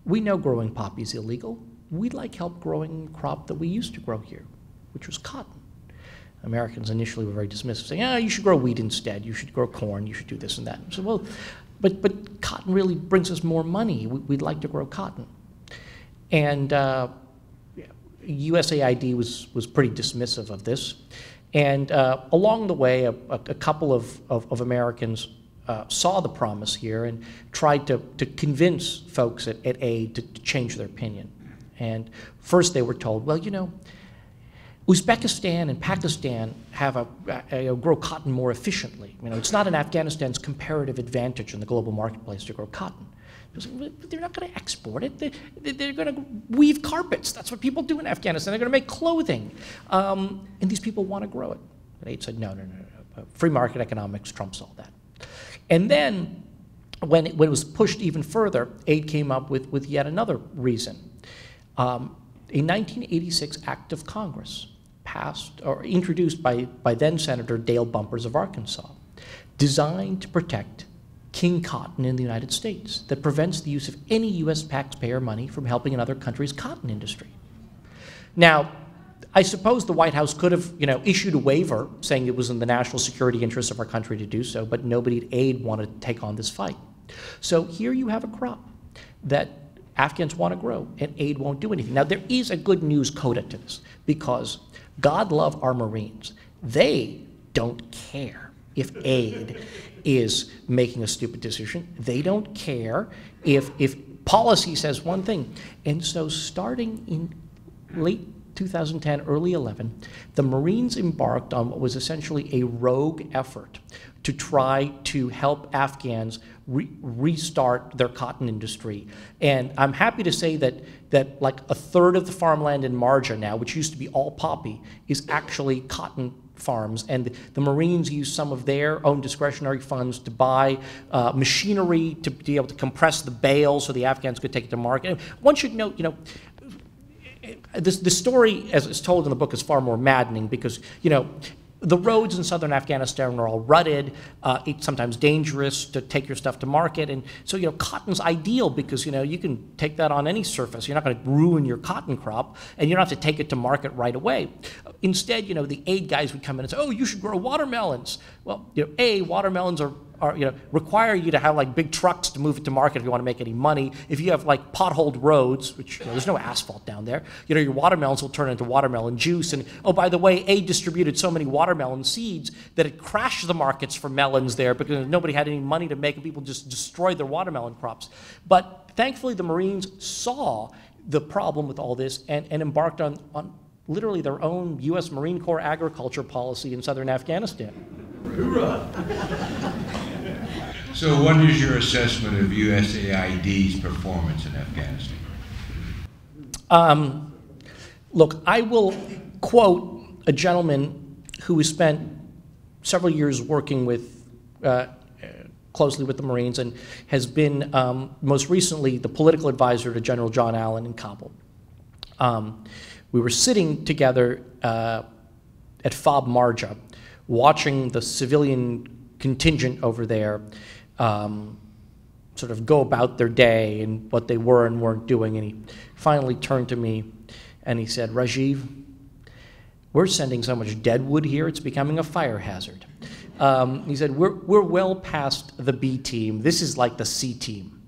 we know growing poppy is illegal. We'd like help growing the crop that we used to grow here, which was cotton. Americans initially were very dismissive, saying, you should grow wheat instead, you should grow corn, you should do this and that. I said, well, but cotton really brings us more money. We'd like to grow cotton. And USAID was pretty dismissive of this. And along the way, a couple of Americans saw the promise here and tried to convince folks at aid to change their opinion. And first they were told, well, you know, Uzbekistan and Pakistan have grow cotton more efficiently. You know, it's not in Afghanistan's comparative advantage in the global marketplace to grow cotton. But they're not going to export it. They're going to weave carpets. That's what people do in Afghanistan. They're going to make clothing. And these people want to grow it. And aid said, no. Free market economics trumps all that. And then when it was pushed even further, aid came up with yet another reason. A 1986 Act of Congress passed or introduced by then Senator Dale Bumpers of Arkansas, designed to protect king cotton in the United States that prevents the use of any U.S. taxpayer money from helping another country's cotton industry. Now, I suppose the White House could have, you know, issued a waiver saying it was in the national security interests of our country to do so, but nobody at aid wanted to take on this fight. So here you have a crop that Afghans want to grow, and aid won't do anything. Now, there is a good news coda to this, because God love our Marines. They don't care if aid is making a stupid decision. They don't care if policy says one thing. And so starting in late 2010, early 11, the Marines embarked on what was essentially a rogue effort to try to help Afghans restart their cotton industry. And I'm happy to say that like a third of the farmland in Marja now, which used to be all poppy, is actually cotton farms, and the Marines use some of their own discretionary funds to buy machinery to be able to compress the bales so the Afghans could take it to market. And one should note, you know, the story as it's told in the book is far more maddening because, you know, the roads in southern Afghanistan are all rutted. It's sometimes dangerous to take your stuff to market. And so, you know, cotton's ideal because, you know, you can take that on any surface. You're not going to ruin your cotton crop, and you don't have to take it to market right away. Instead, you know, the aid guys would come in and say, oh, you should grow watermelons. Well, you know, watermelons are you know, require you to have like big trucks to move it to market if you want to make any money. If you have like potholed roads, which, you know, there's no asphalt down there, you know, your watermelons will turn into watermelon juice. And oh, by the way, aid distributed so many watermelon seeds that it crashed the markets for melons there because nobody had any money to make, and people just destroyed their watermelon crops. But thankfully, the Marines saw the problem with all this and embarked on literally their own U.S. Marine Corps agriculture policy in southern Afghanistan. So what is your assessment of USAID's performance in Afghanistan? Look, I will quote a gentleman who has spent several years working with closely with the Marines and has been most recently the political advisor to General John Allen in Kabul. We were sitting together at FOB Marja, watching the civilian contingent over there sort of go about their day and what they were and weren't doing. And he finally turned to me and he said, Rajiv, we're sending so much dead wood here, it's becoming a fire hazard. He said, we're well past the B team. This is like the C team.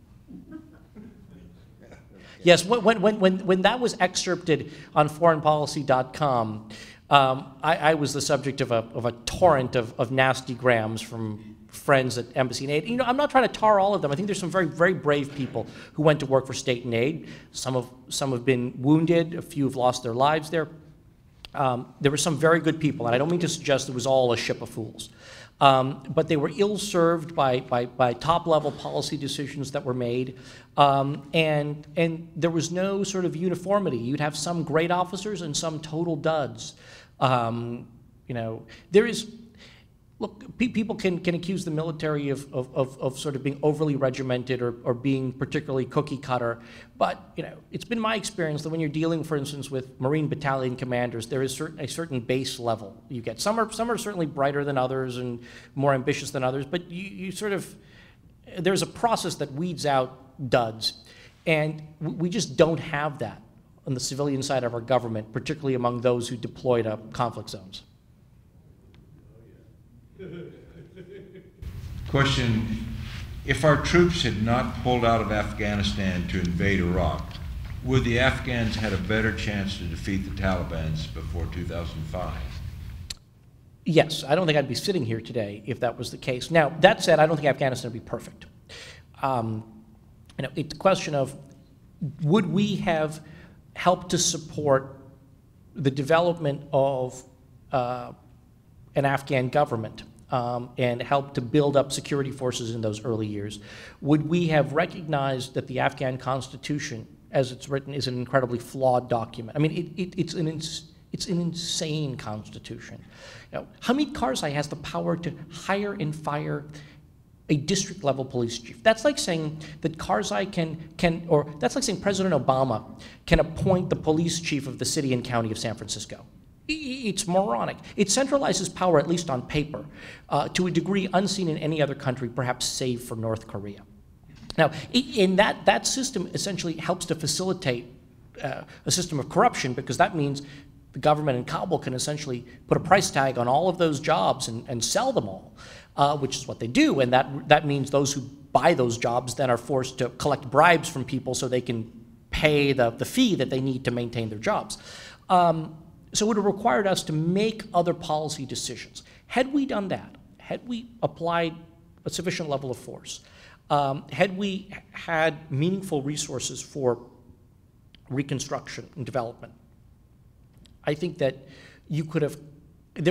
Yes, when that was excerpted on foreignpolicy.com, I was the subject of a torrent of nasty grams from friends at Embassy and Aid. You know, I'm not trying to tar all of them. I think there's some very, very brave people who went to work for State and Aid. Some have been wounded. A few have lost their lives there. There were some very good people, and I don't mean to suggest it was all a ship of fools. But they were ill-served by top-level policy decisions that were made, and there was no sort of uniformity. You'd have some great officers and some total duds. You know, there is. Look, people can accuse the military of sort of being overly regimented or being particularly cookie cutter, but you know, it's been my experience that when you're dealing, for instance, with Marine battalion commanders, there is a certain base level you get. Some are certainly brighter than others and more ambitious than others, but you sort of, there's a process that weeds out duds, and we just don't have that on the civilian side of our government, particularly among those who deploy to conflict zones. Question, if our troops had not pulled out of Afghanistan to invade Iraq, would the Afghans had a better chance to defeat the Taliban before 2005? Yes, I don't think I'd be sitting here today if that was the case. Now, that said, I don't think Afghanistan would be perfect. It's a question of, would we have helped to support the development of an Afghan government and helped to build up security forces in those early years? Would we have recognized that the Afghan Constitution, as it's written, is an incredibly flawed document? I mean, it's an insane constitution. Hamid Karzai has the power to hire and fire a district-level police chief. That's like saying that Karzai or that's like saying President Obama can appoint the police chief of the city and county of San Francisco. It's moronic. It centralizes power, at least on paper, to a degree unseen in any other country, perhaps save for North Korea. Now, in that system essentially helps to facilitate a system of corruption, because that means the government in Kabul can essentially put a price tag on all of those jobs and sell them all, which is what they do. And that means those who buy those jobs then are forced to collect bribes from people so they can pay the fee that they need to maintain their jobs. So it would have required us to make other policy decisions. Had we done that, had we applied a sufficient level of force, had we had meaningful resources for reconstruction and development, I think that there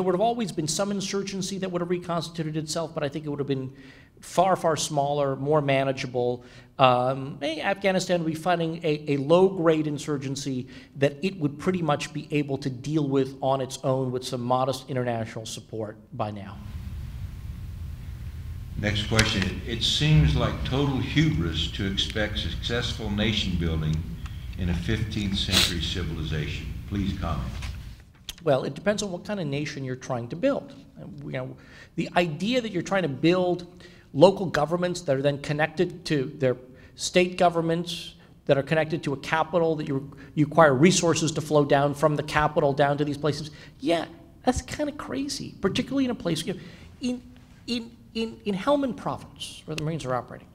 would have always been some insurgency that would have reconstituted itself, but I think it would have been far, far smaller, more manageable. Afghanistan would be fighting a low-grade insurgency that it would pretty much be able to deal with on its own with some modest international support by now. Next question. It seems like total hubris to expect successful nation building in a 15th century civilization. Please comment. Well, it depends on what kind of nation you're trying to build. The idea that you're trying to build local governments that are then connected to their state governments, that are connected to a capital, that you require resources to flow down from the capital down to these places, yeah, that's kind of crazy, particularly in a place, in Helmand Province, where the Marines are operating.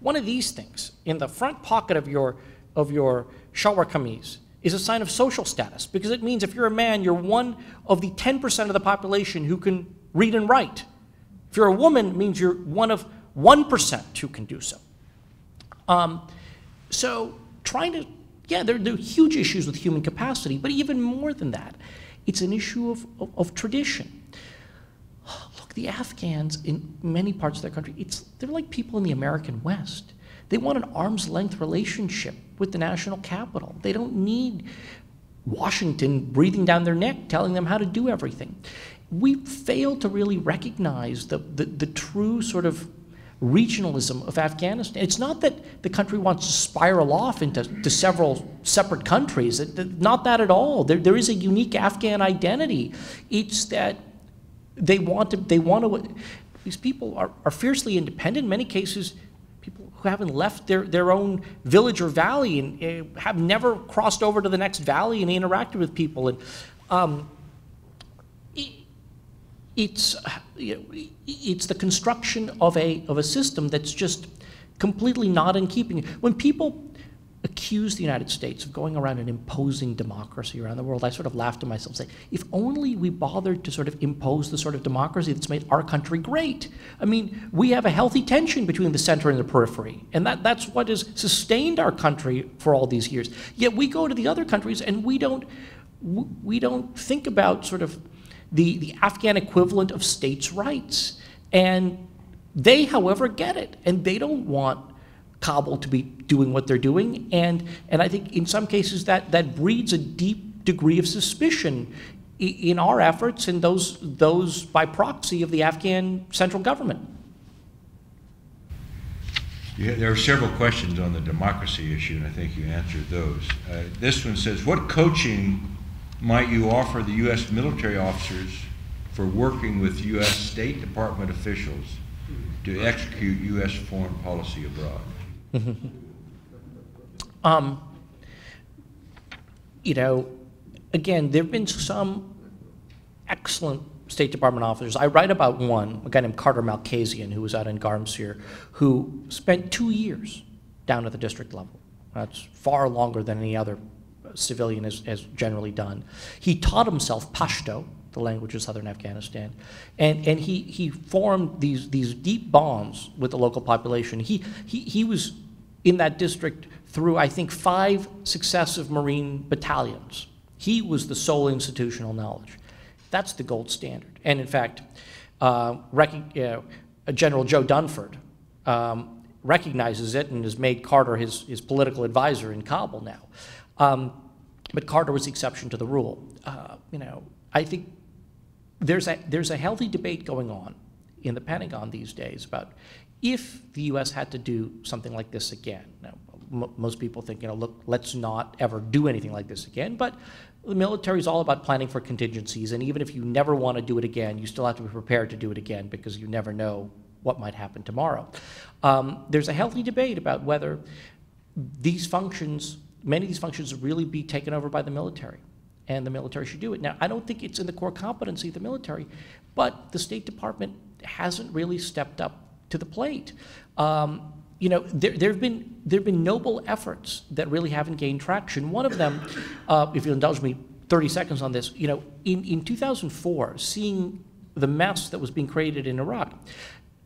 One of these things in the front pocket of your shalwar kameez is a sign of social status, because it means if you're a man, you're one of the 10% of the population who can read and write. If you're a woman, it means you're one of 1% who can do so. So there are huge issues with human capacity, but even more than that, it's an issue of tradition. Look, the Afghans in many parts of their country, they're like people in the American West. They want an arm's length relationship with the national capital. They don't need Washington breathing down their neck, telling them how to do everything. We fail to really recognize the true sort of regionalism of Afghanistan. It's not that the country wants to spiral off into several separate countries. Not that at all. There is a unique Afghan identity. It's that they want to. These people are fiercely independent. In many cases, people who haven't left their own village or valley and have never crossed over to the next valley and interacted with people. And it's the construction of a system that's just completely not in keeping. When people accuse the United States of going around and imposing democracy around the world, I sort of laugh to myself and say, if only we bothered to sort of impose the sort of democracy that's made our country great. I mean, we have a healthy tension between the center and the periphery, and that's what has sustained our country for all these years. Yet we go to the other countries and we don't think about sort of the Afghan equivalent of states' rights. And they, however, get it, and they don't want Kabul to be doing what they're doing, and I think in some cases that breeds a deep degree of suspicion in our efforts and those by proxy of the Afghan central government. There are several questions on the democracy issue, and I think you answered those. This one says, what coaching might you offer the U.S. military officers for working with U.S. State Department officials to execute U.S. foreign policy abroad? Again, there have been some excellent State Department officers. I write about one, a guy named Carter Malkasian, who was out in Garmsir, who spent 2 years down at the district level. That's far longer than any other civilian has generally done. He taught himself Pashto, the language of southern Afghanistan. And he formed these deep bonds with the local population. He was in that district through, I think, 5 successive Marine battalions. He was the sole institutional knowledge. That's the gold standard. And in fact, General Joe Dunford recognizes it and has made Carter his political advisor in Kabul now. But Carter was the exception to the rule. I think there's a healthy debate going on in the Pentagon these days about if the U.S. had to do something like this again. Now, most people think, look, let's not ever do anything like this again. But the military is all about planning for contingencies, and even if you never want to do it again, you still have to be prepared to do it again because you never know what might happen tomorrow. There's a healthy debate about whether these functions, many of these functions, really be taken over by the military, and the military should do it. Now, I don't think it's in the core competency of the military, but the State Department hasn't really stepped up to the plate. There have been noble efforts that really haven't gained traction. One of them, if you'll indulge me 30 seconds on this, in 2004, seeing the mess that was being created in Iraq,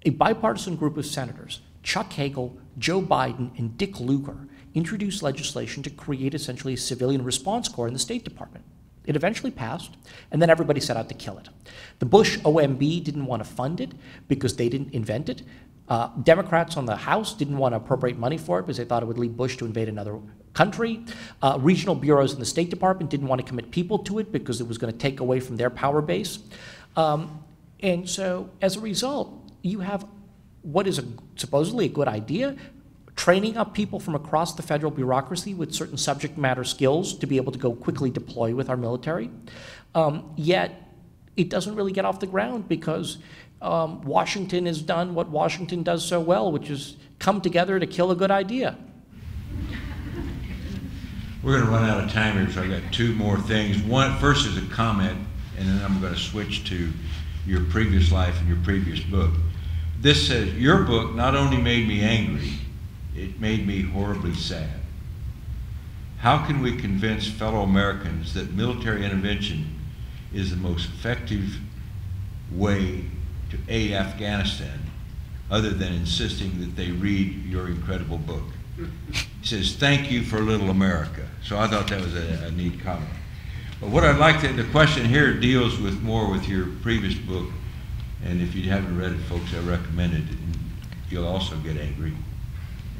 a bipartisan group of senators, Chuck Hagel, Joe Biden, and Dick Lugar, introduced legislation to create essentially a civilian response corps in the State Department. It eventually passed, and then everybody set out to kill it. The Bush OMB didn't want to fund it because they didn't invent it. Democrats on the House didn't want to appropriate money for it because they thought it would lead Bush to invade another country. Regional bureaus in the State Department didn't want to commit people to it because it was going to take away from their power base. And so, as a result, you have what is supposedly a good idea, training up people from across the federal bureaucracy with certain subject matter skills to be able to go quickly deploy with our military. Yet, it doesn't really get off the ground because Washington has done what Washington does so well, which is come together to kill a good idea. We're going to run out of time here, so I got 2 more things. One, first is a comment, and then I'm going to switch to your previous life and your previous book. This says, your book not only made me angry, it made me horribly sad. How can we convince fellow Americans that military intervention is the most effective way to aid Afghanistan other than insisting that they read your incredible book? He says, thank you for little America. So I thought that was a neat comment. But what I'd like to, the question here deals with more with your previous book, and if you haven't read it, folks, I recommend it, and you'll also get angry.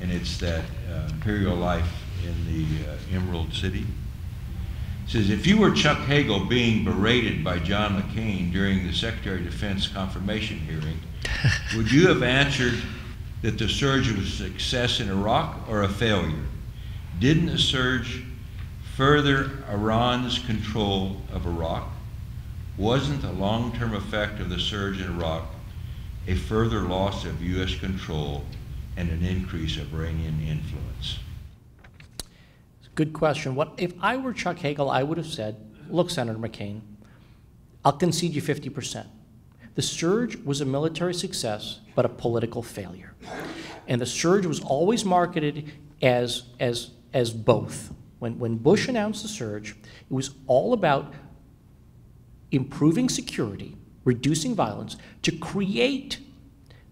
And it's that imperial life in the Emerald City. It says, if you were Chuck Hagel being berated by John McCain during the Secretary of Defense confirmation hearing, would you have answered that the surge was a success in Iraq or a failure? Didn't the surge further Iran's control of Iraq? Wasn't the long-term effect of the surge in Iraq a further loss of U.S. control and an increase of Iranian influence? Good question. If I were Chuck Hagel, I would have said, look, Senator McCain, I'll concede you 50%. The surge was a military success, but a political failure. And the surge was always marketed as both. When Bush announced the surge, it was all about improving security, reducing violence, to create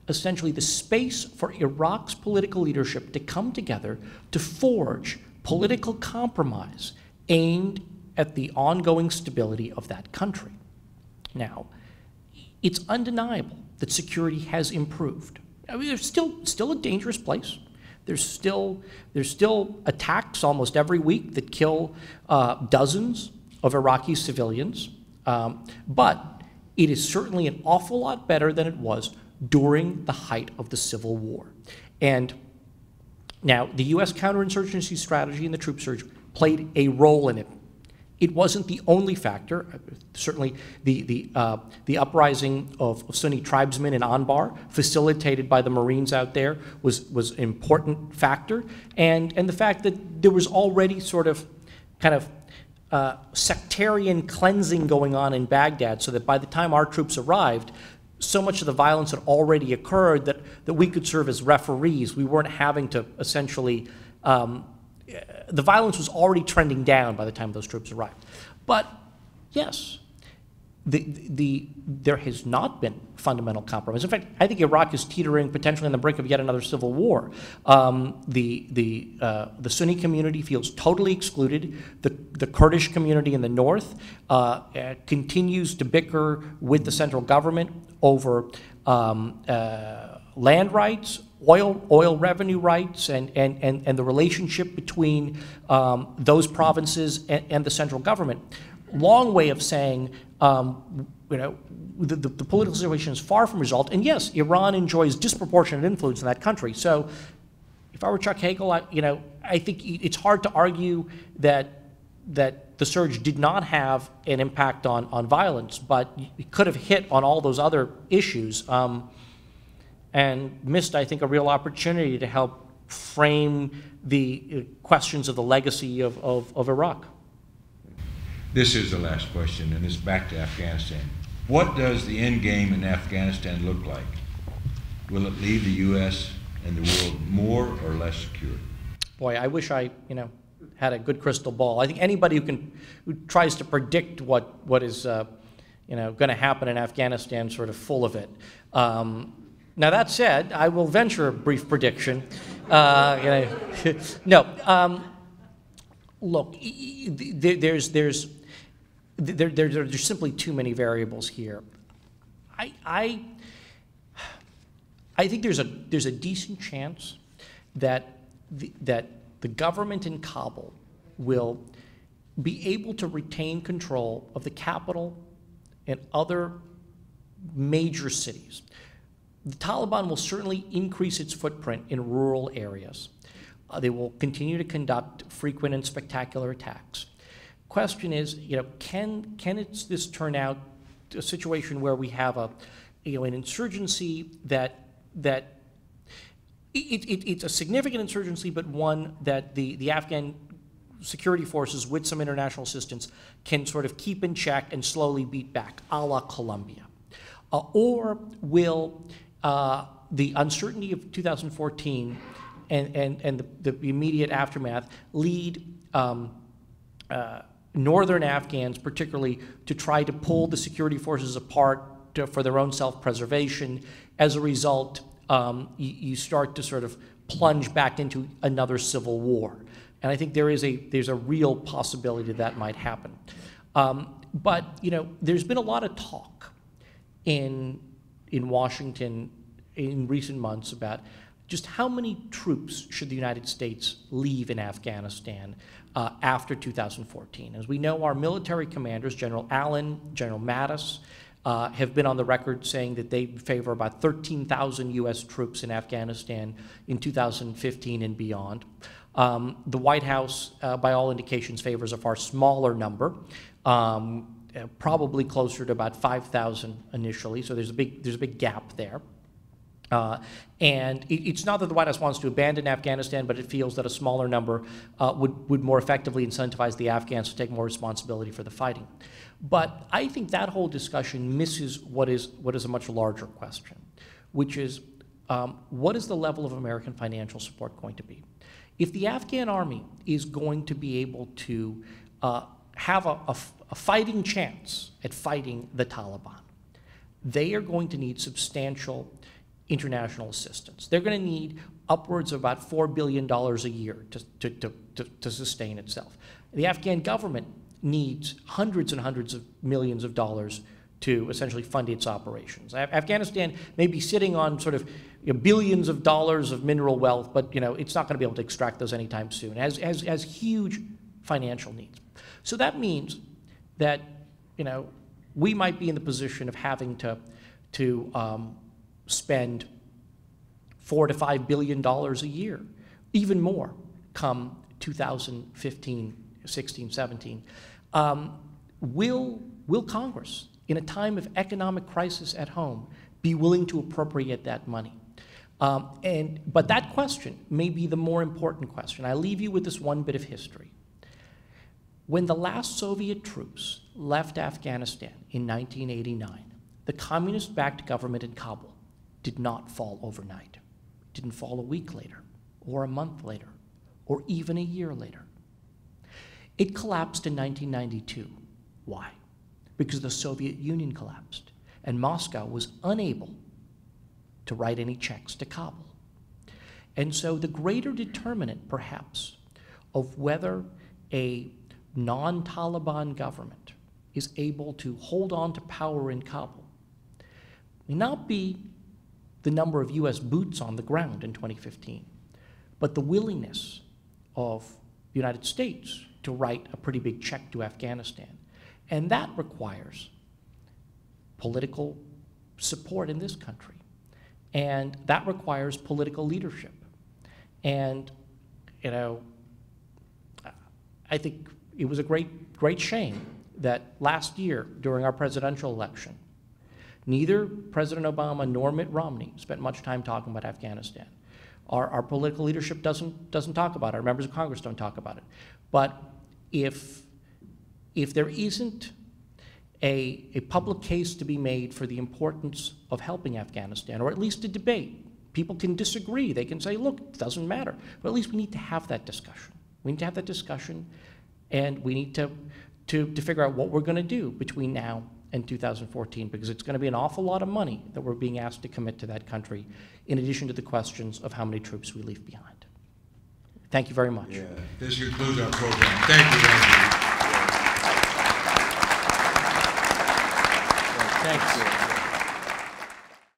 essentially the space for Iraq's political leadership to come together to forge political compromise aimed at the ongoing stability of that country. Now, it's undeniable that security has improved. I mean, there's still a dangerous place. There's still attacks almost every week that kill dozens of Iraqi civilians. But it is certainly an awful lot better than it was during the height of the Civil War. And now, the U.S. counterinsurgency strategy and the troop surge played a role in it. It wasn't the only factor. Certainly, the uprising of Sunni tribesmen in Anbar, facilitated by the Marines out there, was an important factor. And the fact that there was already sort of kind of sectarian cleansing going on in Baghdad, so that by the time our troops arrived, so much of the violence had already occurred that we could serve as referees. We weren't having to essentially, the violence was already trending down by the time those troops arrived. But yes, there has not been fundamental compromise. In fact, I think Iraq is teetering potentially on the brink of yet another civil war. The Sunni community feels totally excluded. The Kurdish community in the north continues to bicker with the central government over land rights, oil revenue rights, and the relationship between those provinces and the central government. Long way of saying, the political situation is far from resolved. And yes, Iran enjoys disproportionate influence in that country. So if I were Chuck Hagel, I think it's hard to argue that the surge did not have an impact on violence, but it could have hit on all those other issues and missed, I think, a real opportunity to help frame the questions of the legacy of Iraq. This is the last question, and it's back to Afghanistan. What does the end game in Afghanistan look like? Will it leave the U.S. and the world more or less secure? Boy, I wish I, had a good crystal ball. I think anybody who tries to predict what is, going to happen in Afghanistan is sort of full of it. Now that said, I will venture a brief prediction. Look, there's simply too many variables here. I think there's a decent chance that the government in Kabul will be able to retain control of the capital and other major cities. The Taliban will certainly increase its footprint in rural areas. They will continue to conduct frequent and spectacular attacks. Question is, can this turn out a situation where we have an insurgency that it's a significant insurgency, but one that the Afghan security forces, with some international assistance, can sort of keep in check and slowly beat back, a la Colombia? Or will the uncertainty of 2014 and the immediate aftermath lead northern Afghans, particularly, to try to pull the security forces apart for their own self-preservation? As a result, you start to sort of plunge back into another civil war. And I think there's a real possibility that might happen. But there's been a lot of talk in Washington in recent months about just how many troops should the United States leave in Afghanistan after 2014. As we know, our military commanders, General Allen, General Mattis, have been on the record saying that they favor about 13,000 U.S. troops in Afghanistan in 2015 and beyond. The White House, by all indications, favors a far smaller number, probably closer to about 5,000 initially. So there's a big gap there. And it's not that the White House wants to abandon Afghanistan, but it feels that a smaller number would more effectively incentivize the Afghans to take more responsibility for the fighting. But I think that whole discussion misses what is a much larger question, which is what is the level of American financial support going to be? If the Afghan army is going to be able to have a fighting chance at fighting the Taliban, they are going to need substantial international assistance. They're going to need upwards of about $4 billion a year to sustain itself. The Afghan government needs hundreds and hundreds of millions of dollars to essentially fund its operations. Afghanistan may be sitting on sort of billions of dollars of mineral wealth, but it's not going to be able to extract those anytime soon. It has huge financial needs. So that means that we might be in the position of having to spend $4 to $5 billion a year, even more, come 2015, 16, 17. Will Congress, in a time of economic crisis at home, be willing to appropriate that money? But that question may be the more important question. I leave you with this one bit of history. When the last Soviet troops left Afghanistan in 1989, the communist-backed government in Kabul did not fall overnight. It didn't fall a week later, or a month later, or even a year later. It collapsed in 1992. Why? because the Soviet Union collapsed, and Moscow was unable to write any checks to Kabul. And so the greater determinant, perhaps, of whether a non-Taliban government is able to hold on to power in Kabul may not be the number of US boots on the ground in 2015, but the willingness of the United States to write a pretty big check to Afghanistan. And that requires political support in this country. And that requires political leadership. And, you know, I think it was a great shame that last year, during our presidential election, neither President Obama nor Mitt Romney spent much time talking about Afghanistan. Our political leadership doesn't talk about it. Our members of Congress don't talk about it. But if there isn't a public case to be made for the importance of helping Afghanistan, or at least a debate, people can disagree. They can say, look, it doesn't matter. But at least we need to have that discussion. We need to have that discussion, and we need to figure out what we're going to do between now and 2014, because it's going to be an awful lot of money that we're being asked to commit to that country, in addition to the questions of how many troops we leave behind. Thank you very much. Yeah, this concludes our program. Thank you, Rajiv. Thanks.